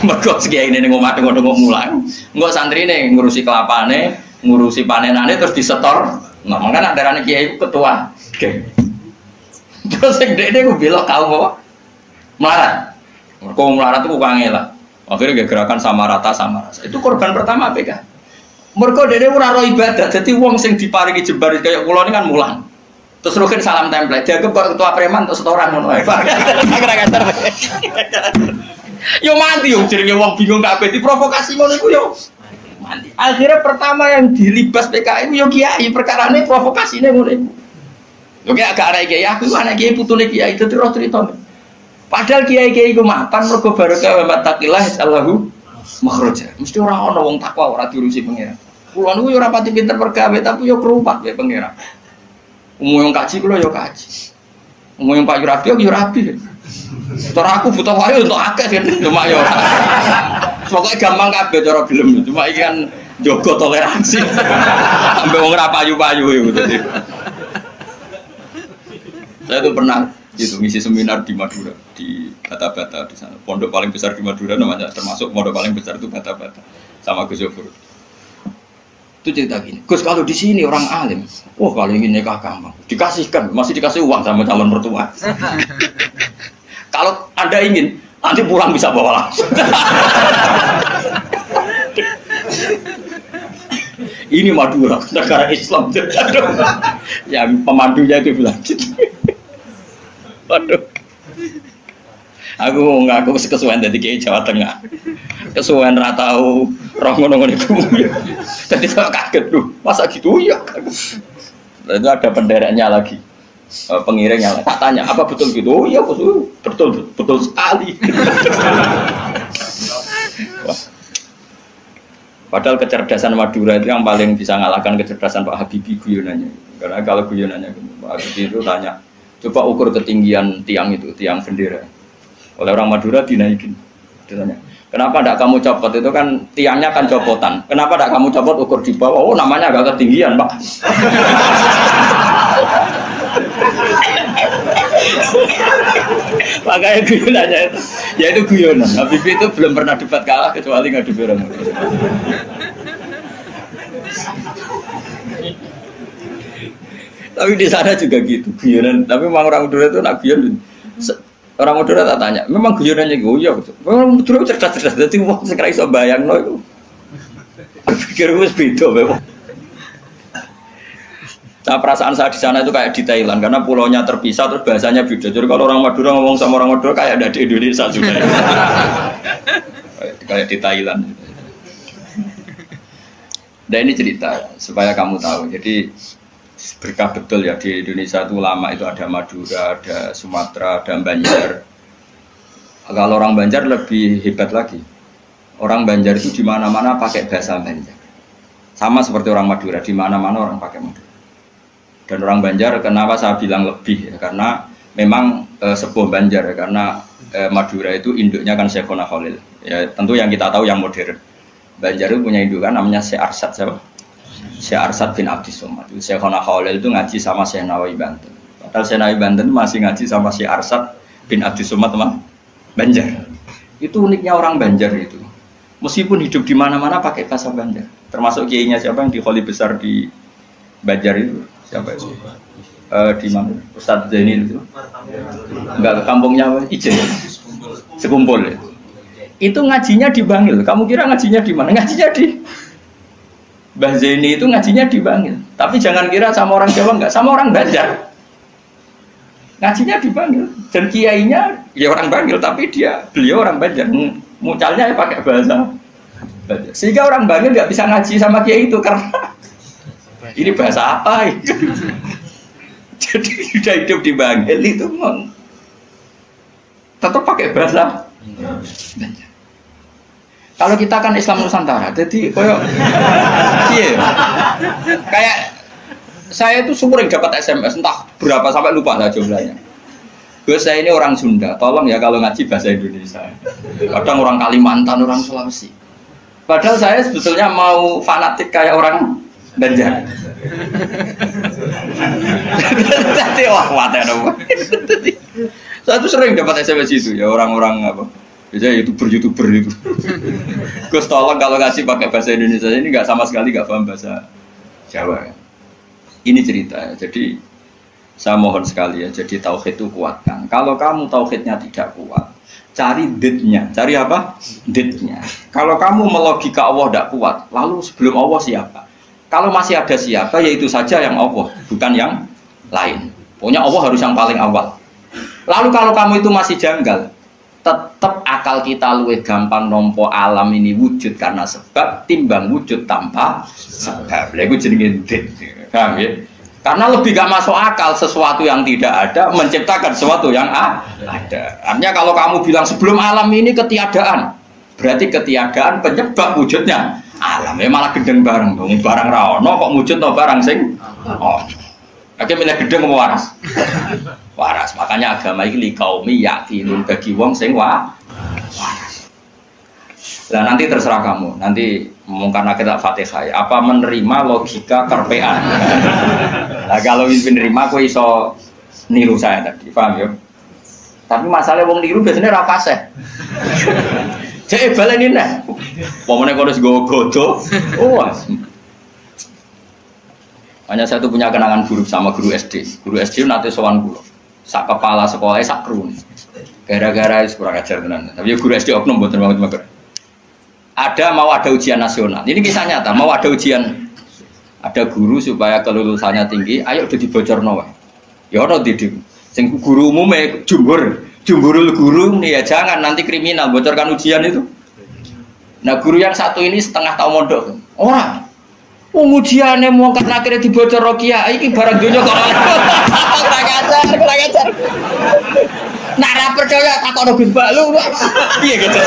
Mergo kiai ini neng omah tengok-tengok mulang, nggak santri nih ngurusi kelapane, ngurusi panenane terus disetor. Nah, makanya darane kiai ketua geng. Terus yang dek gue bilang kau apa? Melarat. Mergo melarat itu kangelan. Akhirnya gerakan sama rata sama rasa. Itu korban pertama PK. Mergo dek ora ro ibadah. Jadi wong sing diparingi jembar kayak kula ini kan mulang. Terus rukin salam template, dianggap kok ketua preman untuk setoran ngono ae. Yo mati yo jenenge wong bingung kabeh diprovokasi ngono iku yo. Mati. Akhirnya pertama yang dilibas PKI yo kiai, perkarane provokasine ngono iku. Oke agak anak kiai, aku anak kiai putune kiai itu terus cerita. Padahal kiai-kiai ku mapan mergo barokah wa taqillah Allahu makhraja. Mesti ora ana wong takwa ora diurusi pangeran. Kula niku yo ora pati pinter pergawe tapi yo kerupat ya pangeran. Umum yang kaji kula yo kaji. Umum yang Pak Rabi yo rabi. Cara aku butuh wae untuk akeh cuma yo. Pokoke gampang kabeh cara gelem cuma iki kan jaga toleransi. Sampai wong ora payu-payu yo dadi. Saya tuh pernah itu ngisi seminar di Madura di Bata-Bata di sana. Pondok paling besar di Madura namanya termasuk pondok paling besar itu Bata-Bata sama Gus Yofur. Itu cerita gini, Gus kalau di sini orang alim, kalau ingin nikah gampang, dikasihkan, masih dikasih uang sama calon mertua. Kalau Anda ingin, nanti pulang bisa bawa langsung. Ini Madura, negara Islam. Yang pemandunya itu bilang gitu. Waduh, aku ngaku kesuwen dari kiai Jawa Tengah, kesuwen ratau roh ngono-ngono itu, jadi saya kaget tuh, masa gitu ya? Itu ada pendereknya lagi, pengiringnya lagi. Tak tanya apa betul gitu? Oh iya betul betul sekali. Wah. Padahal kecerdasan Madura itu yang paling bisa ngalahkan kecerdasan Pak Habibie guyonannya, karena kalau guyonannya Pak Habibie itu tanya. Coba ukur ketinggian tiang itu, tiang bendera. Oleh orang Madura dinaikin. Ditanya, kenapa tidak kamu copot? Itu kan tiangnya kan copotan. Kenapa tidak kamu copot ukur di bawah? Oh namanya agak ketinggian Pak. Makanya guyonannya itu, ya itu guyonan. Habibie itu belum pernah debat kalah kecuali ngadu orang. Tapi di sana juga gitu, guyonan. Tapi memang orang Madura itu nak guyon. Orang Madura tak tanya, memang guyonannya goyo. Memang Madura cerdas-cerdas. Jadi wong sekarang iso bayangno itu. Pikir wis beda memang. Nah, perasaan saya di sana itu kayak di Thailand karena pulaunya terpisah terus bahasanya beda. Jadi kalau orang Madura ngomong sama orang Madura kayak ada di Indonesia juga. Kayak di Thailand. Dan ini cerita supaya kamu tahu. Jadi berkah betul ya di Indonesia itu lama itu ada Madura, ada Sumatera, ada Banjar. Kalau orang Banjar lebih hebat lagi. Orang Banjar itu di mana-mana pakai bahasa Banjar. Sama seperti orang Madura, di mana-mana orang pakai Madura. Dan orang Banjar kenapa saya bilang lebih ya, karena memang sebuah Banjar ya, karena Madura itu induknya kan Syekhona Khalil. Ya tentu yang kita tahu yang modern. Banjar itu punya indukan namanya Syekh Arsad siapa? Syekh Arsad bin Abdis Somad. Syekhona Khalil itu ngaji sama Syekh Nawawi Banten. Padahal Syekh Nawawi Banten masih ngaji sama Syekh Arsad bin Abdis Somad sama Banjar. Itu uniknya orang Banjar itu. Meskipun hidup di mana-mana pakai bahasa Banjar. Termasuk kiainya siapa yang di Kholi besar di Banjar itu? Siapa itu? Di mana? Ustadz Zainil itu? Enggak, ke kampungnya apa? Ijen. Sekumpul ya. Itu ngajinya di Bangil. Kamu kira ngajinya di mana? Ngajinya di Mbah Zaini itu ngajinya di Bangil. Tapi jangan kira sama orang Jawa, enggak, sama orang Banjar. Ngajinya di Bangil. Dan kiainya ya orang Bangil, tapi beliau orang Banjar. Mucalnya ya pakai bahasa Banjar. Sehingga orang Bangil enggak bisa ngaji sama kiai itu karena ini bahasa apa itu? Jadi sudah hidup di Bangil itu tetap pakai bahasa Banjar. Kalau kita kan Islam Nusantara, jadi kayak saya itu sering dapat SMS entah berapa sampai lupa lah jumlahnya. Gus saya ini orang Sunda, tolong ya kalau ngaji bahasa Indonesia. Kadang orang Kalimantan, orang Sulawesi. Padahal saya sebetulnya mau fanatik kayak orang Banjar. Jadi saya tuh sering dapat SMS itu ya orang-orang apa? Biasanya youtuber itu. Gus tolong kalau ngasih pakai bahasa Indonesia ini nggak sama sekali nggak paham bahasa Jawa. Ini cerita. Jadi saya mohon sekali ya. Jadi tauhid itu kuatkan. Kalau kamu tauhidnya tidak kuat, cari ditnya. Cari apa? Ditnya. Kalau kamu melogika Allah tidak kuat, lalu sebelum Allah siapa? Kalau masih ada siapa, yaitu saja yang Allah, bukan yang lain. Pokoknya Allah harus yang paling awal. Lalu kalau kamu itu masih janggal, tetap akal kita luwih gampang nompo alam ini wujud karena sebab timbang wujud tanpa sebab. Lha iku jenenge dit. Paham ya? Karena lebih gak masuk akal sesuatu yang tidak ada menciptakan sesuatu yang ada. Artinya kalau kamu bilang sebelum alam ini ketiadaan, berarti ketiadaan penyebab wujudnya alam. Ya malah gendeng bareng dong, barang rawono kok wujud no barang sing. Oh, oke milih gendeng mau waras. Waras. Makanya agama ini kaumi yakinun bagi wong sing waras. Nah nanti terserah kamu. Nanti karena kita Fatihah, apa menerima logika kerpean? Nah kalau menerima, aku iso niru saya tadi, paham ya? Tapi masalahnya wong niru biasanya rapase. Jadi balenin nih, pokoknya kalau harus godo, hanya saya tuh punya kenangan buruk sama guru SD. Guru SD nanti sowan guru, sak kepala sekolahnya sak kerun. Gara-gara itu kurang ajar tenan. Tapi guru SD oknum buat banget. Mau ada ujian nasional. Ini kisah nyata, mau ada ujian. Ada guru supaya kelulusannya tinggi, ayo udah dibocor nawa. Ya ono didik. Sing guru umumnya jumburul guru nih ya jangan nanti kriminal bocorkan ujian itu. Nah guru yang satu ini setengah tahun mondok. Orang ujiannya mau karena akhirnya dibocor Rokia, ini barang dunia kok. Kurang ajar. Nak ra percaya takon Gus Bak lu. Piye gitu.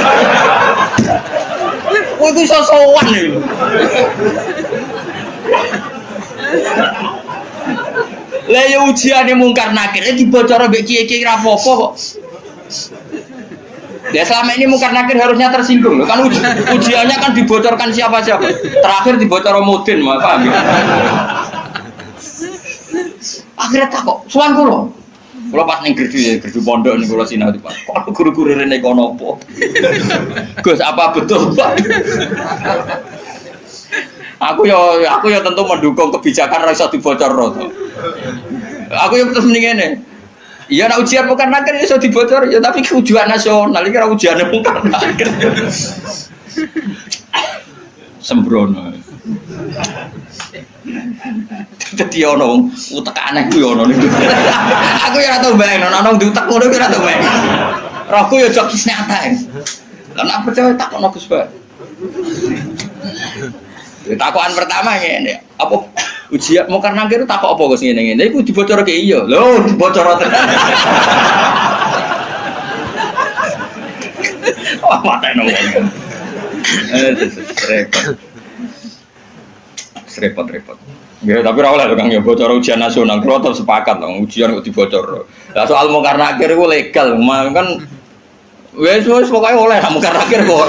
Kowe iku iso sowan lho. Lah ya ujiane mungkar nakir dibocor mbek kiye-kiye ra apa-apa kok. Ya selama ini mungkar nakir harusnya tersinggung loh. Kan ujiannya kan dibocorkan siapa-siapa. Terakhir dibocor Mudin, paham ya? Akhirnya tak kok sowan kula. Kula pas ning gerdu pondok ning kula sinau Pak. Kok guru-guru rene kono apa? Gus, apa betul, Pak? Aku ya tentu mendukung kebijakan ra iso dibocorno to. Aku yang terus mending ngene. Iya nek ujian bukan nakir iso dibocor ya tapi ujian nasional iki ra ujiane bukan nakir. Sembrono. Dadi ono utek aneh kuwi ono niku. Aku ya ora tau bayang ono diutek ngono ki ora tau bayang. Rohku ya jok kisne atae. Lah nek percaya takon Gus Bak. Takokan pertama ngene, apa ujian mau karena kira takok apa Gus ngene-ngene iku dibocorke iya. Lho, dibocor tenan. Oh, mateno wong. Repot. Ya, tapi ora oleh Kang ya bocor ujian nasional. Kulo tetep sepakat lho, ujian kok dibocor. Lah soal mau karena akhir iku legal, kan wis pokoke oleh mau karena akhir kok.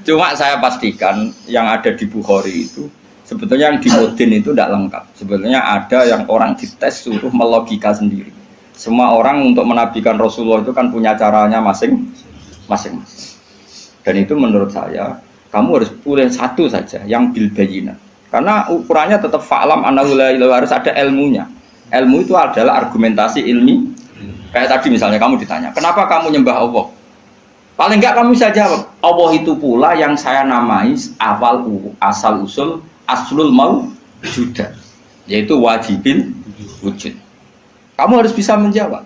Cuma saya pastikan yang ada di Bukhari itu sebetulnya yang di Mudin itu tidak lengkap. Sebetulnya ada yang orang dites suruh melogika sendiri. Semua orang untuk menabikan Rasulullah itu kan punya caranya masing-masing. Dan itu menurut saya kamu harus pilih satu saja yang bil bayyinah. Karena ukurannya tetap fa'lam annahu la ilaha harus ada ilmunya. Ilmu itu adalah argumentasi ilmi. Kayak tadi misalnya kamu ditanya, kenapa kamu nyembah Allah? Paling enggak kamu bisa jawab, Allah itu pula yang saya namai asal usul aslul mawjudah, yaitu wajibin wujud. Kamu harus bisa menjawab.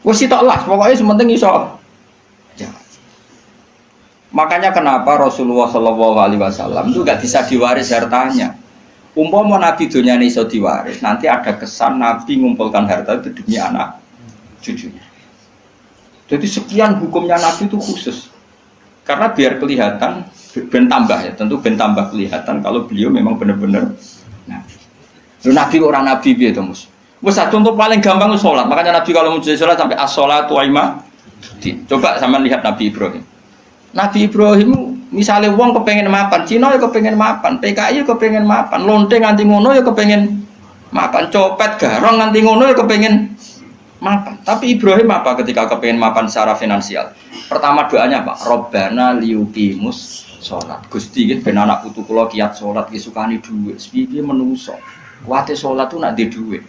Wes toklah, pokoknya sementing iso jawab. Makanya kenapa Rasulullah SAW itu enggak bisa diwaris hartanya. Umpama Nabi dunia ini iso diwaris, nanti ada kesan Nabi mengumpulkan harta itu demi anak cucunya. Jadi sekian hukumnya Nabi itu khusus. Karena biar kelihatan, ben tambah ya, tentu ben tambah kelihatan kalau beliau memang benar-benar Nabi. Lalu Nabi orang Nabi biar itu mus. Wes contoh paling gampang itu sholat. Makanya Nabi kalau mau sholat sampai as-sholatu aima. Coba sama lihat Nabi Ibrahim. Nabi Ibrahim misalnya wong kepengen mapan, Cina ya kepengen mapan, PKI ya kepengen mapan, lonteng nganti ngono ya kepengen mapan, copet garong nganti ngono ya kepengen mapan. Tapi Ibrahim apa ketika kepengen mapan secara finansial? Pertama doanya apa? Robbana liyuqimus sholat. Gusti gitu, ben anak putu kula kiat sholat, kisukani duit. Sepiye menungso. Kuate sholat itu nak di duit.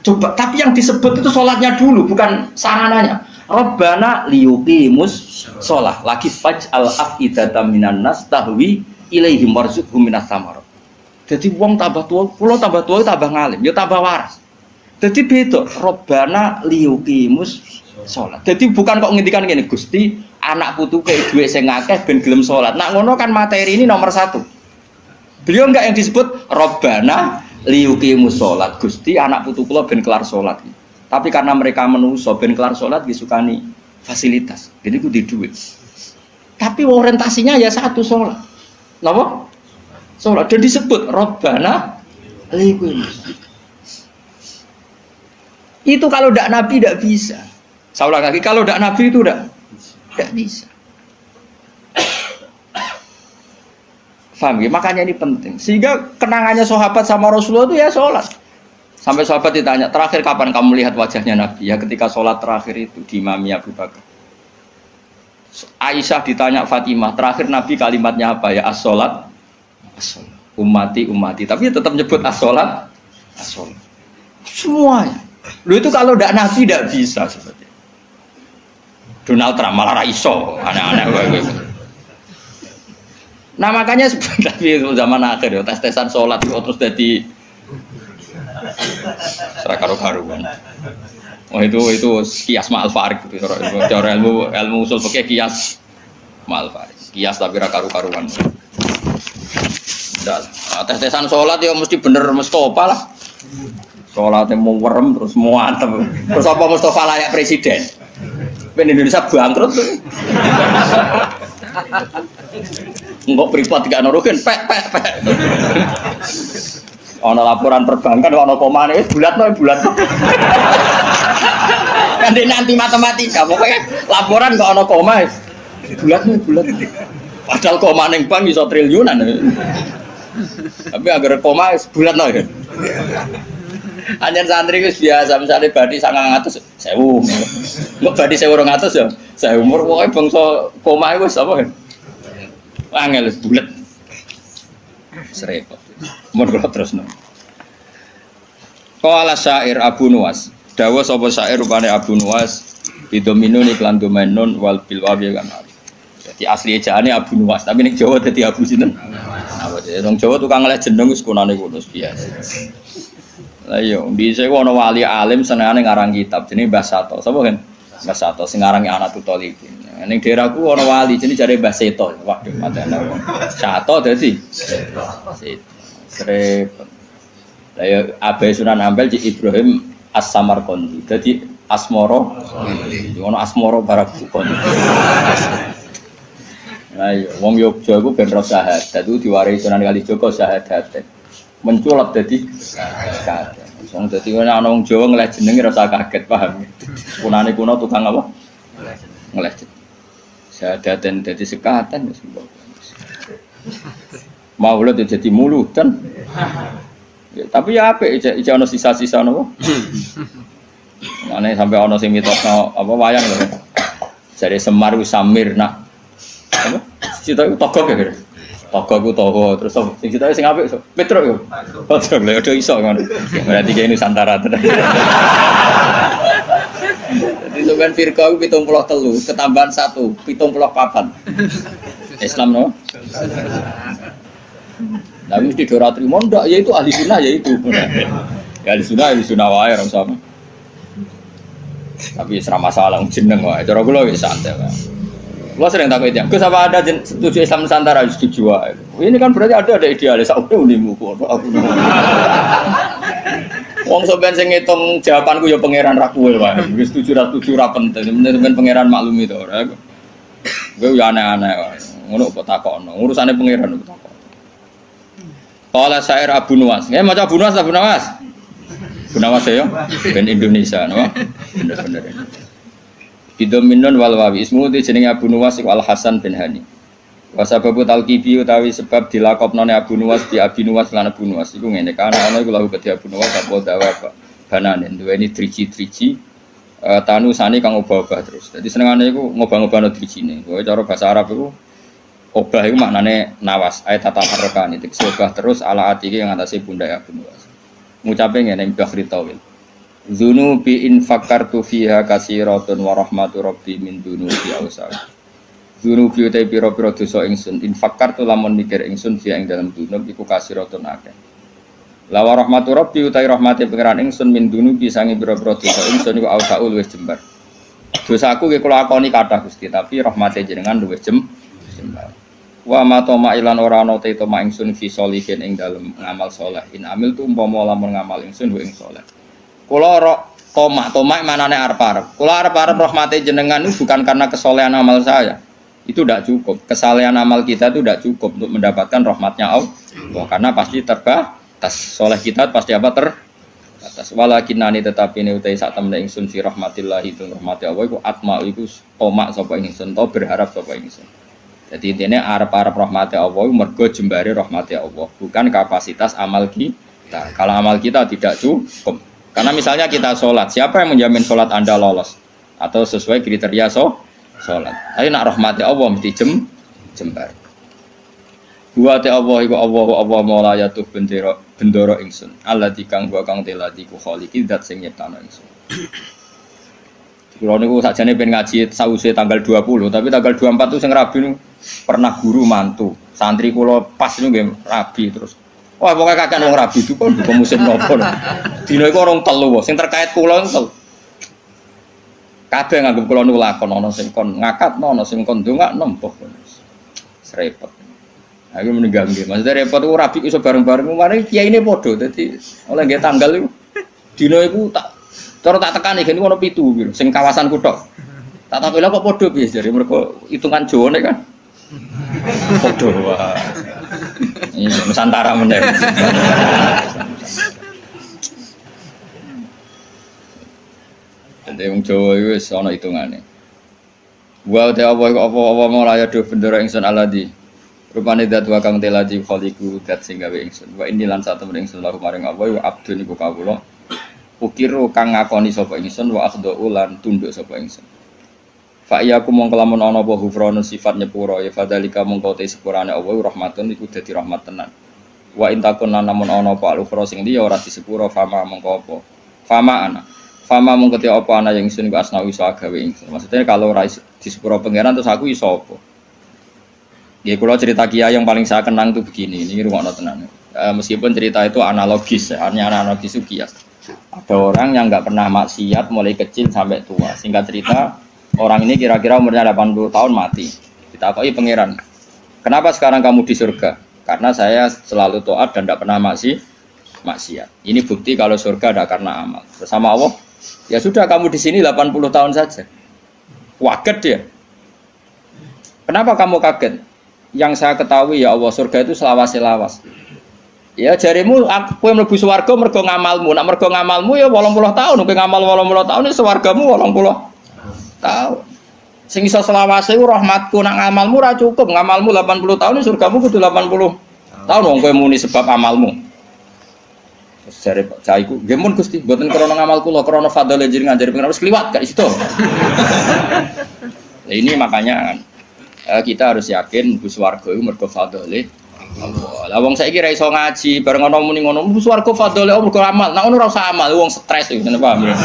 Coba, tapi yang disebut itu sholatnya dulu, bukan sarananya. Robbana liyuqimus sholat. Lagi faj'al af'idatam minan nas tahwi ilaihim warzuqhum minas samarat. Jadi wong tambah tua, kula tambah tua tambah ngalim, ya tambah waras. Jadi beda, Robbana liyuqimus sholat. Jadi bukan kok ngendikan gini, Gusti anak putu kayak duwe sing akeh ben gelem sholat. Nak ngono kan materi ini nomor satu. Beliau enggak yang disebut Robbana liyuqimus sholat. Gusti anak putu kula ben kelar sholat. Tapi karena mereka menungso ben kelar sholat disukani fasilitas. Jadi ku di duit. Tapi orientasinya ya satu sholat. Napa? Sholat. Dan disebut Robbana liyuqimus. Itu kalau tidak Nabi tidak bisa. Saya ulang lagi, kalau tidak Nabi itu tidak bisa. Faham ya? Makanya ini penting. Sehingga kenangannya sahabat sama Rasulullah itu ya sholat. Sampai sahabat ditanya, terakhir kapan kamu lihat wajahnya Nabi? Ya ketika sholat terakhir itu di Imami Abu Bakar. Aisyah ditanya Fatimah, terakhir Nabi kalimatnya apa? Ya as-sholat, as-sholat. Ummati, ummati. Tapi tetap nyebut as-sholat, as-sholat. Semuanya. Lu itu kalau tidak Nabi tidak bisa seperti itu. Donald Trump malah raiso, aneh-aneh. Nah makanya sebenarnya zaman akhir ya tes-tesan sholat terus jadi serakaru-karuan. Oh itu kias ma'al farik gitu. Cara ilmu usul pakai kias ma'al farik. Kias tapi rakaru-karuan. Tes-tesan sholat ya mesti bener Mustafa lah. Sholatnya mau werem terus mau antem. Terus apa Mustafa layak presiden? Ben Indonesia bangkrut tuh. Enggak privat gak nurukin pek. Ono laporan perbankan ono komane bulat. Kan nanti matematika pokoknya laporan kok ono koma bulat. Padahal koma ning bank iso triliunan. Tapi agar koma bulat no. Anjen santri wis biasa misale badi 900 1000. Mbok badi 1200 ya. Saya umur pokoke bangsa koma wis apa. Angel bulat. Serepot. Mun kula terusno. Qala syair Abu Nuwas. Dawa sapa syair rupane Abu Nuwas bidominun iklan domenun wal bil wawi kan. Jadi asli ejaane Abu Nuwas, tapi ning Jawa dadi Abu sinten? Apa dadi wong Jawa tukang leh jeneng wis kunane ngono biasa. Lah iya, dhisik ana wali alim senengane ngarang kitab jenenge Mbah Sato. Sapa kan? Mbah Sato sing ngarangi Anatul Talibin. Ning daerahku ana wali jenenge jare Mbah Seto. Waduh, matane. Sato dadi Seto. Serepot. Lah ya Abai Sunan Ampel Cik Ibrahim As-Samarqandi. Dadi Asmoro. Ono Asmoro Barakukon. Lah iya, wong Yogya iku ben ro syahadat itu diwarisi Sunan Kalijaga syahadat. Menculap dadi syahadat. Wong dadi ana wong Jawa ngeleh jenenge rasa kaget, paham. Kunane kuno tukang apa? Ngeleh. Syahadaten dadi sekatan wis. Maulud jadi muludan. Ya, tapi ya apik iki ana sisa-sisa napa? Mane sampai ana sing mitosno apa wayang lho. Jare Semar ku Samirna. Apa? Cita iku togok ya. Togok ku toho terus sing cita sing apik Petruk yo. Petruk lho do iso ngono. Berarti kene Nusantara tenan. Jadi sampean firqa 73 ketambahan 1 74. Islam no. Nah mesti dora trimo ndak ya itu ahli sunnah ya itu. Ya ahli sunnah wae ora sama. Tapi ora masalah jeneng wae. Cara kula wis santai wae. Kula sering takut ya. Gus apa ada setuju Islam Nusantara setuju wae. Ini kan berarti ada idealis aku unimu kok aku. Wong sampean sing ngitung jawabanku ya pangeran ra kowe wae. Wis setuju ra penting. Sampeyan pangeran maklumi to ora. Gue ya aneh-aneh wae. Ngono kok takokno. Urusane pangeran kok takok. Qala syair Abu Nuwas. Nggih maca Abu Nuwas Abu Nuwas. Abu Nuwas ya. Ben Indonesia no. Bener-bener. Bidominun wal wawi ismu te jenenge Abu Nuwas iku Al Hasan bin Hani. Wa sababu talqibi utawi sebab dilakopnone Abu Nuwas bi Abi Nuwas lan Abu Nuwas iku ngene kan ana iku lahu kedhi Abu Nuwas apa dawa bananen duweni driji-driji tanusane kang obah-obah terus. Dadi senengane iku ngobah-ngobahno drijine. Kowe cara bahasa Arab iku obah itu maknanya nawas, ayat tata harrokan itu obah terus ala atiki yang atasnya bunda Abu Nuwas. Ngucapin ngene Bahri Tawil. Dzunubi in fakartu fiha kasiratun wa rahmatu rabbi min dzunubi awsal. Dzunubi utai pira-pira dosa ingsun in fakartu lamun mikir ingsun fiha ing dalam dzunub iku kasiratun akeh. La wa rahmatu rabbi utai rahmate pangeran ingsun min dzunubi sange pira-pira dosa ingsun iku awsaul wis jembar. Dosaku ki kula akoni kathah Gusti, tapi rahmate jenengan luwih jembar. Wa ma toma ilan ora ana te toma ingsun fi sholihin ing dalem ngamal saleh. In amil tu umpama lamun ngamal ingsun wa ing saleh. Kula toma manane arep-arep. Kula arep-arep rahmate jenengan itu bukan karena kesolehan amal saya. Itu tidak cukup. Kesalehan amal kita itu tidak cukup untuk mendapatkan rahmatnya Allah. Karena pasti terbatas. Soleh kita pasti apa terbatas. Walakinani tetapi ini utai saat temen ingsun fi rahmatillahi itu rahmati Allah iku atma iku toma sapa ingsun to berharap sapa ingsun. Jadi intinya arep-arep rahmati Allah mergo jembare rahmati Allah, bukan kapasitas amal kita. Kalau amal kita tidak cukup. Karena misalnya kita sholat, siapa yang menjamin sholat Anda lolos atau sesuai kriteria sholat? Tapi nak rahmati Allah mesti jembar. Buat Allah iku Allah maula yatuh bendoro ingsun. Allah dikang gua kang teladi ku khaliqi zat sing nyiptano ingsun. Kulo niku sakjane ben ngaji sause tanggal 20, tapi tanggal 24 itu sing rabi niku pernah guru mantu. Santri kula pas niku nggih rabi terus. Wah, pokoke kakean wong rabi itu kok musim nopo. Dina iku orang telu sing terkait kula niku. Kabeh nganggep kula niku lakon ana sing kon ngakatno, ana sing kon ndongakno mbah. Repot. Aku meninggal nggih. Maksudnya repot ku rabi iso bareng-bareng mari kiyaine padha. Dadi oleh nggih tanggal iku dina iku tak cara tak tekani gini ono 7 piro sing kawasan kuthok. Tak takoki lha kok padha piye jare mergo hitungan Jawane kan. Padha wae. Ini Nusantara meneh. Dadi wong Jawa iku wis ana hitungane. Wa ta apa mulaya do bendera ingsun aladi. Rupane dat wa kang teladi khaliqu dat sing gawe ingsun. Wa inni lan satu ingsun lahu maring apa wa abdun iku kawula. Ukiru kang ngakoni sapa ingsun wa akhdhu lan tunduk sapa ingsun. Fa iyaku mongko lamun ana apa hufranu sifat nyepuro ya fadzalika mongko te sepurane Allah rahmatun iku dadi rahmat tenan. Wa intakun lan lamun ana apa al-ukhra sing liya ora disepuro fama mongko apa. Fama mongko te apa ana yang ingsun iku asnawi iso gawe ingsun. Maksudnya kalau ora disepuro pangeran terus aku iso apa. Ya kula cerita kiai yang paling saya kenang itu begini, ini rungokno tenan. Meskipun cerita itu analogis, hanya analogis itu kias. Ada orang yang nggak pernah maksiat mulai kecil sampai tua. Singkat cerita, orang ini kira-kira umurnya 80 tahun mati. Ditakoi pangeran, kenapa sekarang kamu di surga? Karena saya selalu taat dan tidak pernah maksiat. Ini bukti kalau surga ada karena amal. Bersama Allah, ya sudah kamu di sini 80 tahun saja. Waget dia. Kenapa kamu kaget? Yang saya ketahui ya Allah, surga itu selawas-selawas. Ya jarimu kowe mlebu swarga mergo ngamalmu. Nek mergo ngamalmu ya 80 tahun, kowe ngamal 80 tahun ya swargamu 80 tahun. Sing iso selawase rahmatku nek ngamalmu ora cukup. Ngamalmu 80 tahun surgamu kudu 80 tahun wong kowe muni sebab amalmu. Terus jare Pak Cai ku, nggih mun Gusti, mboten krana ngamal kula, krana fadhole jenengan jare pengen wis kliwat gak situ. Ini makanya kita harus yakin bus warga itu mergo fadhole Allah. Lah wong saiki ra iso ngaji, bareng ana muni ngono, bus warga fadhole Allah mergo amal. Nek ngono ora usah amal, wong stres iki, paham ya?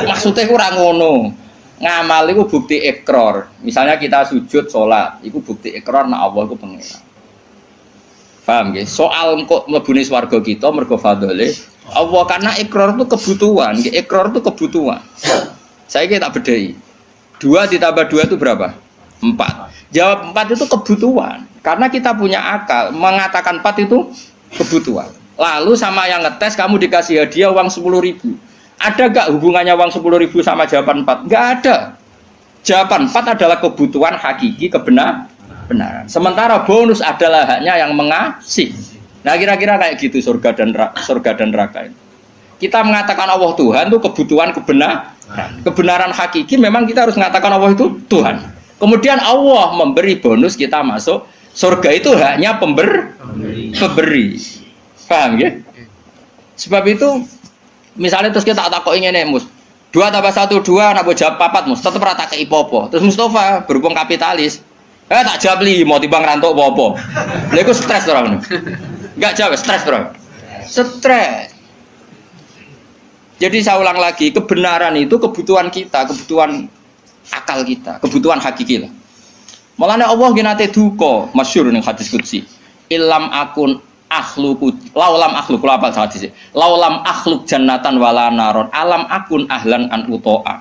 Maksude ku ora ngono. Ngamal iku bukti ikrar. Misalnya kita sujud salat, iku bukti ikrar nek Allah iku pengira. Paham nggih? Soal kok mlebune swarga kita mergo fadhole Allah karena ikrar itu kebutuhan, ikrar itu kebutuhan. Saiki tak bedhei. 2 ditambah 2 itu berapa? 4. Jawab 4 itu kebutuhan. Karena kita punya akal, mengatakan 4 itu kebutuhan. Lalu sama yang ngetes kamu dikasih hadiah uang 10.000. Ada gak hubungannya uang 10.000 sama jawaban 4? Gak ada. Jawaban 4 adalah kebutuhan hakiki kebenaran. Sementara bonus adalah haknya yang mengasih. Nah kira-kira kayak gitu surga dan neraka itu. Kita mengatakan Allah Tuhan itu kebutuhan kebenaran. Kebenaran hakiki memang kita harus mengatakan Allah itu Tuhan. Kemudian Allah memberi bonus kita masuk surga itu haknya pemberi. Paham ya? Sebab itu misalnya terus kita tak kok ingin mus 2 tambah 1 2 nak jawab 4 mus tetap rata ke ipopo. Terus Mustafa berhubung kapitalis tak jawab 5 timbang rantuk apa-apa. Lha iku stres orang. Enggak jawab stres orang. Stres. Jadi saya ulang lagi, kebenaran itu kebutuhan kita, kebutuhan akal kita, kebutuhan hakiki lah. Mulane Allah nate duka, masyhur ning hadis qudsi. Ilam akun akhluqu laulam akhluk kula apa hadis. Laulam akhluk jannatan wala naron, alam akun ahlan an utoa.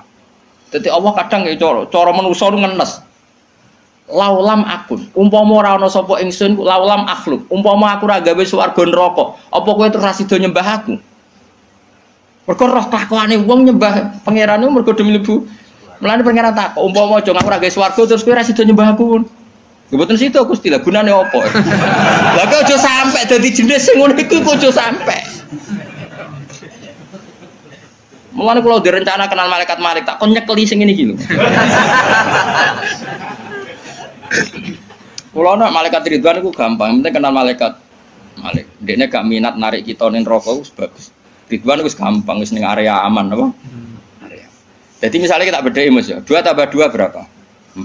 Dadi Allah kadang ya cara manusa ngenes. laulam akun. Umpama ora ana sapa ingsun laulam akhluk. Umpama aku ora gawe swarga neraka, apa kowe terus ra sida nyembah aku? Mergo roh kelakuane wong nyembah pangerane mergo demi mlebu. Mulane pangeran takok, umpama aja aku ora gawe swarga terus kowe ra sida nyembah aku. Ya mboten sida Gusti, lha gunane apa? Lah kok aja sampe dadi jenis sing ngono iku kok aja sampe. Mulane kula direncana kenal malaikat-malaikat tak kon nyekeli sing ngene iki lho. Kula nak malaikat Ridwan iku gampang, penting kenal malaikat. Dekne gak minat narik kita ning neraka wis bagus. Ridwan wis gampang, wis ning area aman apa? Area. Jadi misalnya kita bedai Mas ya, 2 tambah 2 berapa? 4.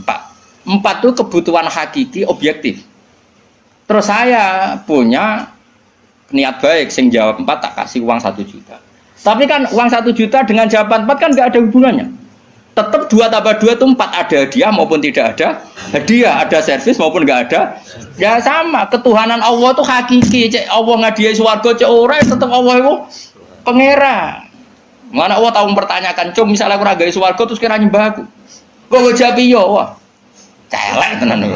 4 itu kebutuhan hakiki objektif. Terus saya punya niat baik, sing jawab 4 tak kasih uang 1 juta. Tapi kan uang 1 juta dengan jawaban 4 kan nggak ada hubungannya. Tetap 2 tambah 2 itu 4, ada hadiah maupun tidak ada hadiah, ada servis maupun nggak ada. Ya sama, ketuhanan Allah itu hakiki. Cek Allah ngadiai swarga cek ora tetap Allah itu pangeran. Mana Allah tahu mempertanyakan, "Cung, misalnya aku ra gawe swarga terus kira nyembah aku." Kok jawab iya, wah. Celek tenan.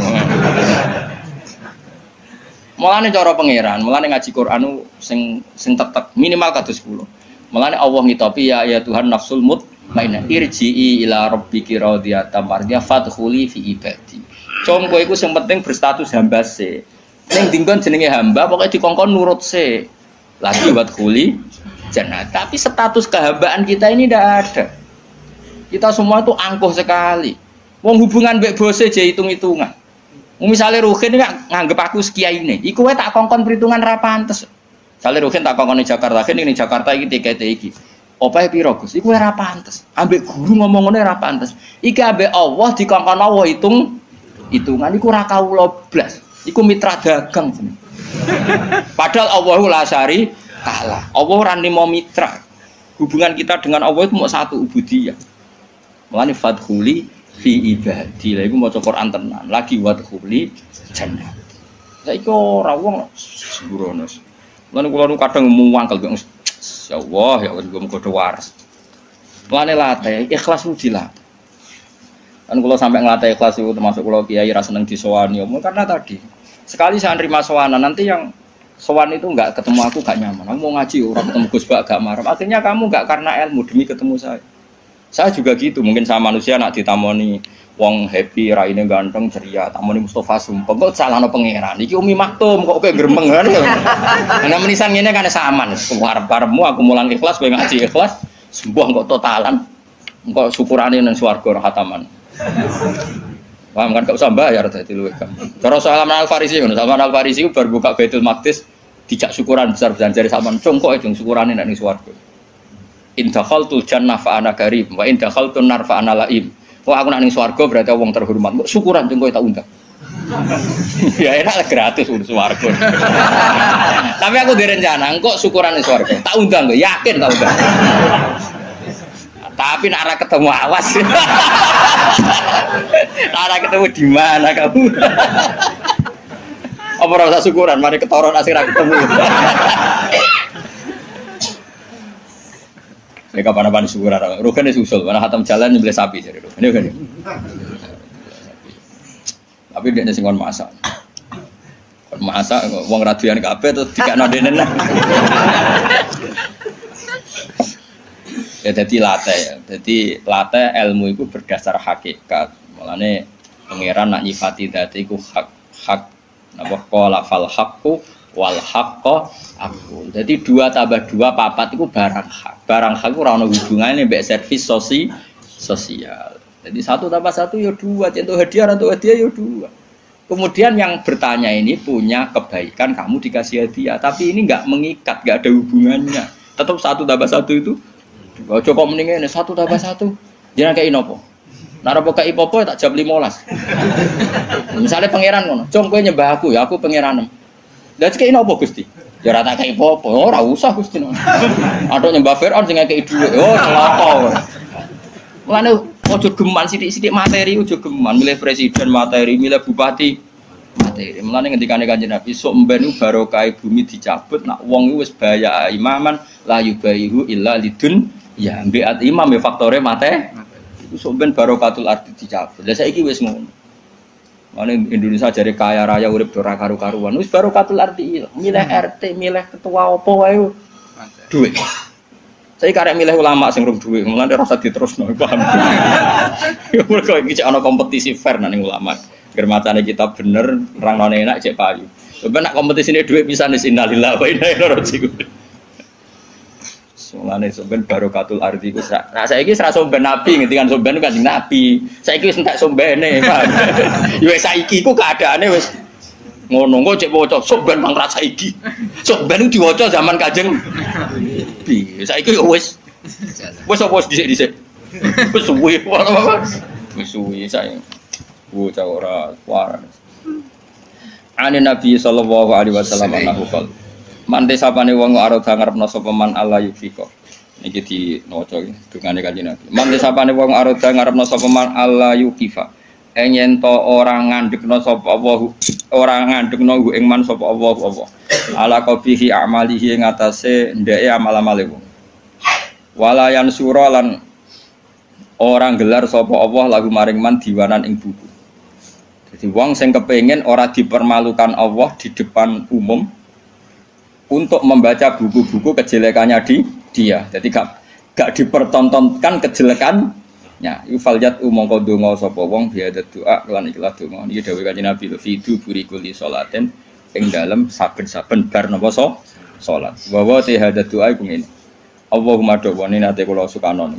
Mulane cara pangeran, mulane ngaji Quran sing tek minimal kados 10. Mulane Allah ngitopi ya Tuhan nafsul mutmainnah irji'i ila rabbiki radiyatan mardiyah fadkhuli fi ibadi. Cung kowe iku sing penting berstatus hamba se. Ning dinggon jenenge hamba pokoke dikongkon nurut se. Lagi wadkhuli jannah. Tapi status kehambaan kita ini tidak ada. Kita semua itu angkuh sekali. Wong hubungan mbek bose je hitung-hitungan. Misale Ruhin nganggep aku sekiyaine, iku wae tak kongkon perhitungan ra pantes. Misale Ruhin tak kongkon ning Jakarta, ning Jakarta iki tikete iki. Opahe piro Gus? Iku ora pantes. Ambek guru ngomong ngene ora pantes. Iki ambek Allah dikongkon Allah hitungan iku ora kawula blas. Iku mitra dagang. Padahal Allahu la syari kalah. Allah ora nimo mitra. Hubungan kita dengan Allah itu mau satu ubudiyah. Mulane fadkhuli fi ibadi. Lha iku maca Quran tenan. Lagi wadkhuli jannah. Saiki ora wong sembrono. Mulane kula nu kadang muwangkel kok ya Allah ya Allah muga waras. Mulane latih ikhlas ku dilatih. Kan kula sampai ngelatih ikhlas itu termasuk kula kiai ra seneng disowani omong karena tadi sekali saya nerima sowanan nanti yang sowan itu enggak ketemu aku gak nyaman. Aku mau ngaji orang ketemu Gus Bak gak marah. Akhirnya kamu enggak karena ilmu demi ketemu saya. Saya juga gitu, mungkin sama manusia nak ditamoni wong happy, raine ganteng, ceria, tamoni Mustafa Sumpah, kok salahno pangeran. Iki Umi Maktum kok kowe gremeng kan. Ana menisan ngene kan saman. Arep-arepmu aku mulang ikhlas, kowe ngaji ikhlas, sembuh kok totalan. Engko syukurane nang swarga ora khataman. Paham kan gak usah bayar dadi luwih kan. Cara Salman Al-Farisi ngono, Salman Al-Farisi bar buka Baitul Maqdis dijak syukuran besar-besaran jare sampean congkok itu syukurane nek ning swarga. In dakhaltul jannah fa ana karim wa in dakhaltun nar fa ana laim. Wah aku nak ning swarga berarti wong terhormat. Kok syukuran jeng kowe tak undang. Ya enak gratis swarga. Tapi aku direncana engko syukuran ning swarga. Tak undang kok, yakin tak undang. Tapi nak ora ketemu awas. Ora ketemu di mana kamu? Apa ora usah syukuran, mari ketoron asih ra ketemu. Ini kapan-kapan syukuran, Rugen ini susul, karena khatam jalan nyembelih sapi jadi Rugen. Ini kan? Tapi dia sing kon masak. Kon masak wong radian kabeh terus dikakno denen. Ya jadi latih. Jadi latih ilmu itu berdasar hakikat. Mulane pangeran nak nyifati dadi iku hak napa qala fal haqqu wal haqqo aku. Jadi 2 tambah 2 4 itu barang hak. Barang hak itu ora ono hubungane mbek servis sosial. Jadi 1 tambah 1 ya 2, contoh hadiah atau hadiah ya 2. Kemudian yang bertanya ini punya kebaikan kamu dikasih hadiah, tapi ini enggak mengikat, enggak ada hubungannya. Tetap 1 tambah 1 itu ojo kok mendinge 1 tambah 1. Jenengan kei nopo? Nara pokai popo tak jam 15. Misalnya pangeran ngono, "Cung kowe nyembah aku, ya aku pangeran." Lah kei nopo Gusti? Ya ora tak kei popo, ora usah Gusti. Atok nyembah Firaun sing ngekeki dhuwit. Oh, celaka. Mulane ojo geman sithik-sithik materi, ojo geman milih presiden materi, milih bupati materi. Mulane ngendikane Kanjeng Nabi, sok mben barokah bumi dicabut, nak wong wis bahaya imaman la yubaihu illa lidun ya mbiat imam ya faktore mate. Iku sok ben barokatul ardi dicabut. Lah saiki wis ngono. Mana Indonesia jadi kaya raya urip ora karu-karuan. Wis baru katul arti milih RT, milih ketua opo wae duit. Saya karek milih ulama sing rung duit, mulane rasa diterusno, paham. Ya mergo iki ana kompetisi fair nang ulama. Germatane kita bener, rangne enak cek payu. Coba nak kompetisine duit bisa nis innalillahi wa inna ilaihi raji'un. Mulane sampean barokatul ardi ku nah saiki wis ra somben nabi ngendikan somben Kanjeng Nabi. Saiki wis entek sombene, paham. Ya saiki ku keadaane wis ngono kok cek waca somben bang rasa iki. Somben diwaca zaman Kanjeng Nabi. Saiki wis apa dhisik-dhisik. Wis suwi apa. Wis suwi saiki. Bocah ora waras. Ane Nabi sallallahu alaihi wasallam anahu qol. Mante sapane wong arep ngarepno sapa man Allah yufiko. Niki di maca dungane Kanjeng Nabi. Mante sapane wong arep ngarepno sapa man Allah yukifa. Yen to ora ngandhekno sapa Allah, ora ngandhekno ing man sapa Allah apa. Ala qabihi amalihi ing atase ndeke amal-amale wong. Wala yansura lan ora gelar sapa Allah lagu maring man diwanaan ing buku. Jadi wong sing kepengin ora dipermalukan Allah di depan umum untuk membaca buku-buku kejelekannya dia. Jadi gak dipertontonkan kejelekannya. Yufaljat umangka donga sapa wong biada doa lan ikhlas donga. Niki dawuh Kanjeng Nabi fidu burikuli salaten ing dalem saben-saben bar napa salat. Wa wa hada doa iku ngene. Allahumma do'wani nate kula sukano.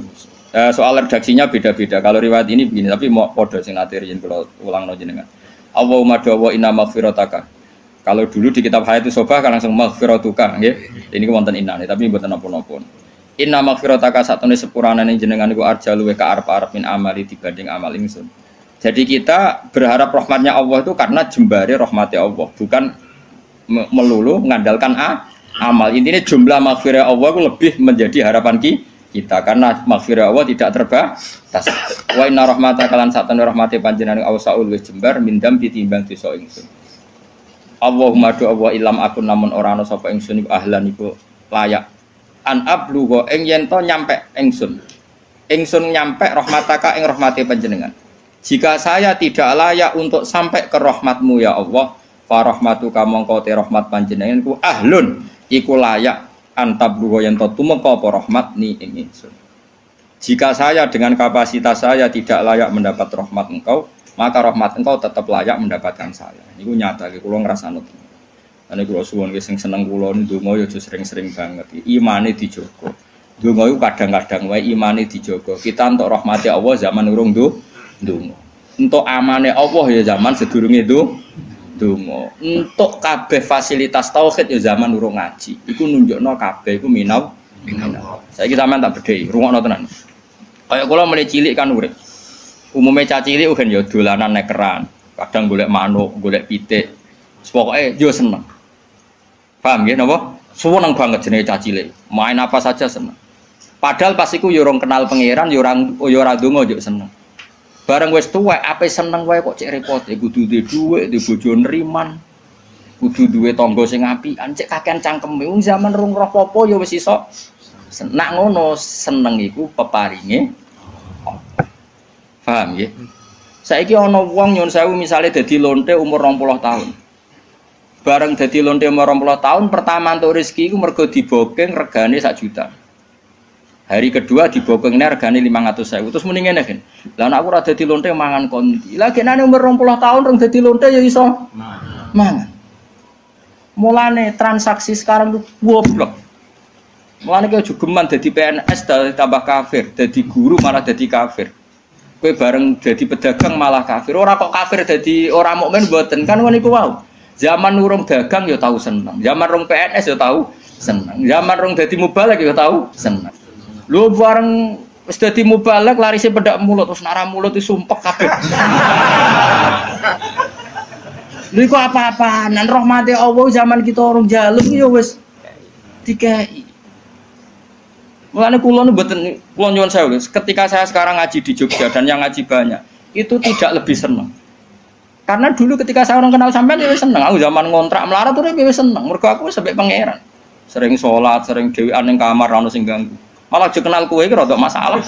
Soal redaksinya beda-beda. Kalau riwayat ini begini tapi mau padha sing nate yen kula ulangno jenengan. Allahumma do'wa inna maghfirataka. Kalau dulu di kitab Hayatus Sobah kan langsung maghfiratuka nggih. Ini ku wonten innane tapi mboten napa-napa. Inna maghfirataka satune sepuranane jenengan iku arjalu wa arep-arep min amali dibanding amal ingsun. Jadi kita berharap rahmatnya Allah itu karena jembare rahmatnya Allah, bukan melulu mengandalkan amal. Intinya jumlah maghfirah Allah itu lebih menjadi harapan kita karena maghfirah Allah tidak terbatas. Wa inna rahmataka lan satune rahmate panjenengan awsaul wis jembar mindam ditimbang dosa ingsun. Allahumma do Allah ilam akun namun ora ana sapa ingsun iku ahlan iku layak an ablugo ing yen to nyampe ingsun nyampe rahmataka ing rahmate panjenengan. Jika saya tidak layak untuk sampai ke rahmatmu ya Allah, fa rahmatuka mongko te rahmat panjenengan ku ahlun iku layak an tablugo yen to tumeka apa rahmat ni ing ingsun. Jika saya dengan kapasitas saya tidak layak mendapat rahmat engkau, maka rahmat engkau tetap layak mendapatkan saya. Niku nyata iki kula ngrasakno. Ane kula suwun sing seneng kula ndonga yo sering-sering banget. Imane dijogo. Ndonga iku kadang-kadang wae imane dijogo. Kita entuk rahmati Allah zaman urung ndonga. Entuk amane Allah ya zaman sedurunge ndonga. Entuk kabeh fasilitas tauhid ya zaman urung ngaji. Iku nunjukno kabeh iku minau. Saiki sampean tak bedhei, rungokno tenan. Kaya kula mulai cilik kan urip. Umumnya cacilik kan ya dolanan nek keran, kadang golek manuk, golek pitik. Pokoke yo seneng. Paham nggih napa? Seneng banget jenenge cacilik. Main apa saja seneng. Padahal pas iku yo ora kenal pangeran, yo ora ndonga yo seneng. Bareng wis tuwek ape seneng wae kok cek repot. Kudu duwe dhuwit, duwe bojo nriman. Kudu duwe tangga sing apian, cek kakean cangkeme. Wong zaman rung roh apa yo wis iso. Nak ngono seneng iku peparinge paham ya? Saiki ana wong nyun sewu misale dadi lonte umur 20 tahun. Bareng dadi lonte umur 20 tahun pertama entuk rezeki iku mergo dibokeng regane 1 juta. Hari kedua dibokengnya regane 500.000. Terus muni ngene kan. Lah nek aku ora dadi lonte mangan kondi. Lah genane umur 20 tahun rong dadi lonte ya iso mangan. Mulane transaksi sekarang tuh goblok. Mulane kowe jogeman dadi PNS tambah kafir, dadi guru malah dadi kafir. Kowe bareng jadi pedagang malah kafir. Ora kok kafir jadi orang mukmin mboten kan ngono iku wae. Zaman urung dagang ya tahu seneng. Zaman rong PNS ya tahu seneng. Zaman rong dadi mubalek ya tahu seneng. Lho bareng wis dadi mubalek larise pedak mulut terus nara mulut disumpek kabeh. Lha iku apa-apaan? Rahmate Allah zaman kita orang jaluk ya wis dikai. Mulane kula nu mboten kula nyuwun sewu. Ketika saya sekarang ngaji di Jogja dan yang ngaji banyak, itu tidak lebih senang. Karena dulu ketika saya orang kenal sampean ya seneng. Aku zaman ngontrak melarat tuh ya seneng. Mergo aku sampai pangeran. Sering sholat, sering dhewean ning kamar ana sing ganggu. Malah aja kenal kowe iki rada masalah.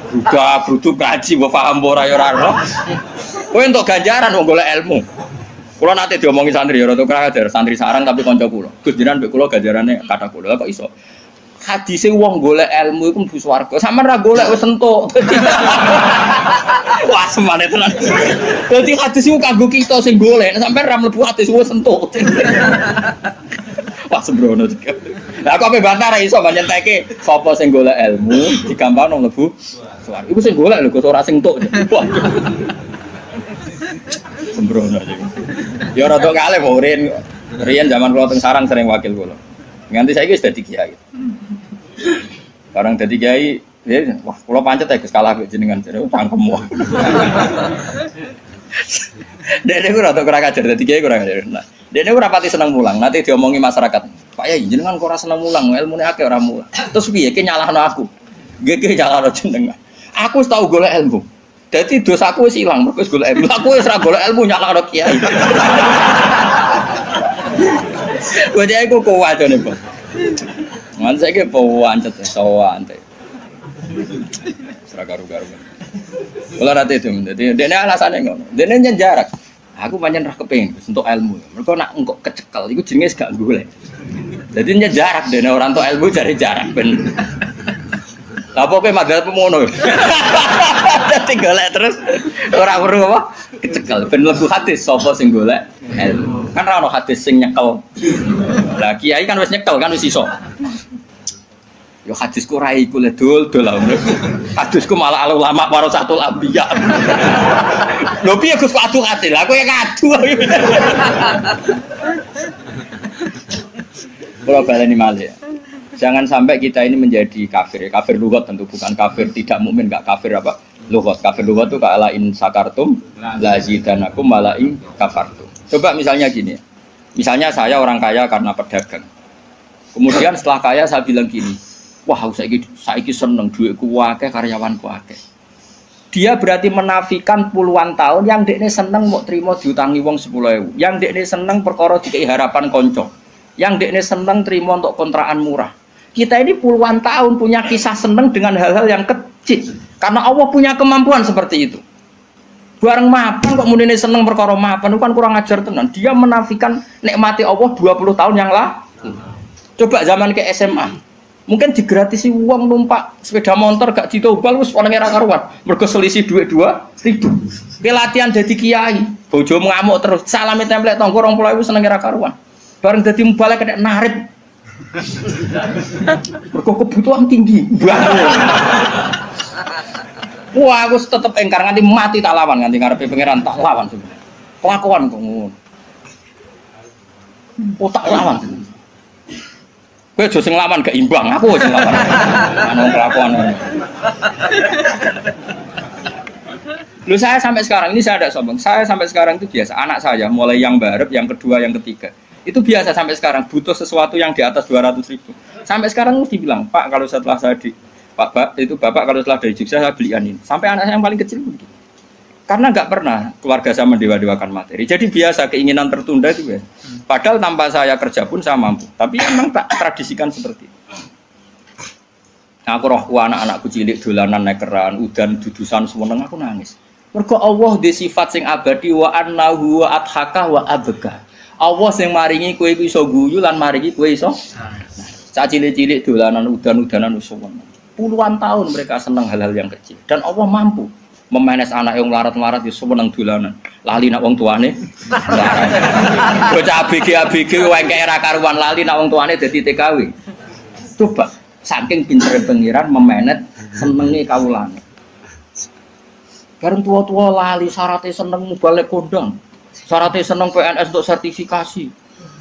Budak brudu ngaji mbok paham ora ya ora. Kowe entuk ganjaran wong golek ilmu. Kula nate diomongi santri ya rada krajar, santri sarang tapi kanca kula. Gus jenengan mbek kula ganjarane kata kula. Lah kok iso? Hadise wong golek ilmu iku mlebu swarga. Sampeyan ra golek wis entuk. Wah, semane tenan. Dadi hadis iku kanggo kita sing golek, sampeyan ra mlebu hadis wis entuk. Wah, sembrono. Lah kok bantah ra iso nyenteke sapa sing golek ilmu digampangno mlebu swarga. Iku sing golek lho, kok ora sing entuk. Sembrono aja. Ya rada kalih kok riyen zaman kula teng sarang sering wakil kula. Nganti saiki wis dadi kiai. Barang dadi kiai, wah kula pancet ya Gus kalah kok jenengan jare cangkem wae. Dene ku rada kurang ajar dadi kiai kurang ajar. Nah, dene ora pati seneng mulang, nanti diomongi masyarakat. Pak Yai jenengan kok ora seneng mulang, ilmune akeh ora mulang. Terus piye ki nyalahno aku? Nggih nyalahno jenengan. Aku wis tau golek ilmu. Dadi dosaku wis ilang, mergo wis golek ilmu. Aku wis ora golek ilmu nyalahno kiai. Wadi aku kuat jane, Pak. Man saiki pawancet sowan teh. Ora garu-garu. Kula rate itu, dadi dene alasane ngono. Dene nyen jarak. Aku pancen ra kepengin entuk ilmu. Mergo nak engko kecekel iku jenenge gak golek. Dadi nyen jarak dene ora entuk ilmu jare jarak ben. Lah apa kowe madhep ngono. Dadi golek terus ora perlu apa? Kecekel ben mlebu hadis sapa sing golek ilmu. Kan ra ono hadis sing nyekel. Lah kiai kan wis nyekel kan wis iso. Yo hadisku ra iku le dol-dol lah. Hadisku malah al ulama warasatul anbiya. Lho piye Gus kok adu hati? Lah kowe ngadu. Kalau baleni malih. Jangan sampai kita ini menjadi kafir. Kafir lughat tentu bukan kafir tidak mukmin, enggak kafir apa? Lughat. Kafir lughat itu ka'ala in sakartum la zidanakum wala in kafartum. Coba misalnya gini. Misalnya saya orang kaya karena pedagang. Kemudian setelah kaya saya bilang gini, wah saiki seneng duitku akeh karyawanku akeh. Dia berarti menafikan puluhan tahun yang dekne seneng mau terima diutangi wong 10.000. Yang dekne seneng perkara dikei harapan konco. Yang dekne seneng terima untuk kontrakan murah. Kita ini puluhan tahun punya kisah seneng dengan hal-hal yang kecil. Karena Allah punya kemampuan seperti itu. Bareng mapan kok muni seneng perkara mapan itu kan kurang ajar tenan. Dia menafikan nikmati Allah 20 tahun yang lalu. Coba zaman ke SMA. Mungkin digratisi uang numpak sepeda motor gak ditobal wis ana ora karuan. Mergo selisih duit 2.000. Pelatihan dadi kiai, bojo ngamuk terus salame templek tangga 20.000 seneng ora karuan. Bareng dadi mubalek kena narik. Mergo kebutuhan tinggi. Wah, aku tetep engkar nganti mati tak lawan, nganti ngarepe pangeran tak lawan. Kelakuan kok ngono. Oh tak lawan. Kowe aja sing lawan gak imbang, aku sing lawan. Ana kelakuan. Lu saya sampai sekarang ini saya ada sombong. Saya sampai sekarang itu biasa. Anak saya mulai yang barep, yang kedua, yang ketiga. Itu biasa sampai sekarang butuh sesuatu yang di atas 200.000. Sampai sekarang mesti bilang, "Pak, kalau setelah saya di Bapak kalau setelah dari Jogja saya belikan ini." Sampai anak saya yang paling kecil begitu. Karena nggak pernah keluarga saya mendewa-dewakan materi. Jadi biasa keinginan tertunda itu ya. Padahal tanpa saya kerja pun saya mampu. Tapi memang tak tradisikan seperti itu. Nah, aku rohku anak-anakku cilik dolanan nekeran, udan dudusan semeneng aku nangis. Mergo Allah di sifat sing abadi wa annahu wa adhaka wa abka. Allah sing maringi kowe iso guyu lan maringi kowe iso. Nah, cilik-cilik dolanan udan-udanan semeneng. Puluhan tahun mereka senang hal-hal yang kecil dan Allah mampu memanes anak yang melarat-melarat itu seneng dolanan. Lali nak wong tuane. Bocah ABG wae era karuan lali nak wong tuane dadi TKW. Coba saking pintere pengiran memanet senenge kawulane. Bareng tua-tua lali syaratnya seneng mubalek kondang. Syaratnya seneng PNS untuk sertifikasi.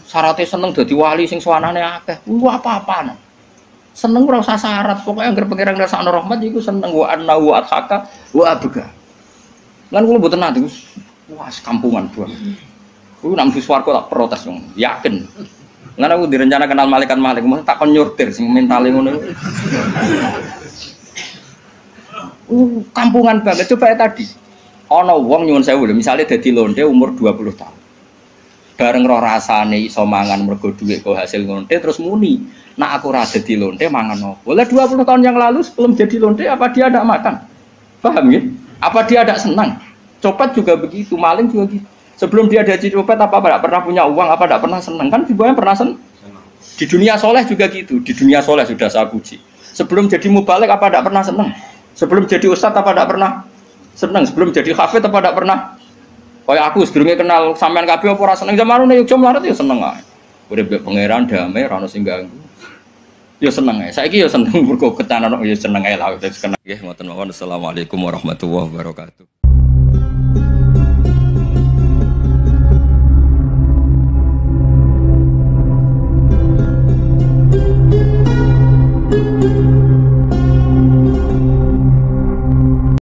Syaratnya seneng dadi wali sing suwanane akeh. Apa-apaan. Seneng ora usah syarat, pokoke anggere pengiran ngrasakno rahmat iku seneng wa anna wa athaka wa abga. Lan kula mboten nate wah kampungan buang. Kuwi nang swarga tak protes wong, yakin. Lan aku direncana kenal malaikat malik, mesti tak kon nyurtir sing mentale ngono. Kampungan banget coba ya tadi. Ana wong nyuwun sewu lho, misale dadi lonte umur 20 tahun. Bareng roh rasane iso mangan mergo dhuwit kok hasil lonte terus muni. Nah aku rada di lonte mangan apa? Boleh 20 tahun yang lalu sebelum jadi lonte apa dia tidak makan? Paham ya? Apa dia tidak senang? Copet juga begitu, maling juga gitu. Sebelum dia jadi copet apa tidak pernah punya uang, apa tidak pernah senang kan? Semuanya pernah senang. Di dunia soleh juga gitu. Di dunia soleh sudah saya puji. Sebelum jadi mubalik apa tidak pernah senang? Sebelum jadi ustadz apa tidak pernah senang? Sebelum jadi hafid apa tidak pernah? Kayak aku sebelumnya kenal sampean kabeh apa ora seneng zaman nek Yogyakarta mlarat ya seneng ae. Urip pangeran damai ora ono sing ganggu. Ya seneng ae. Saiki ya seneng mergo ketanan ya seneng ae lah. Nggih, ngoten mawon. Assalamualaikum warahmatullahi wabarakatuh.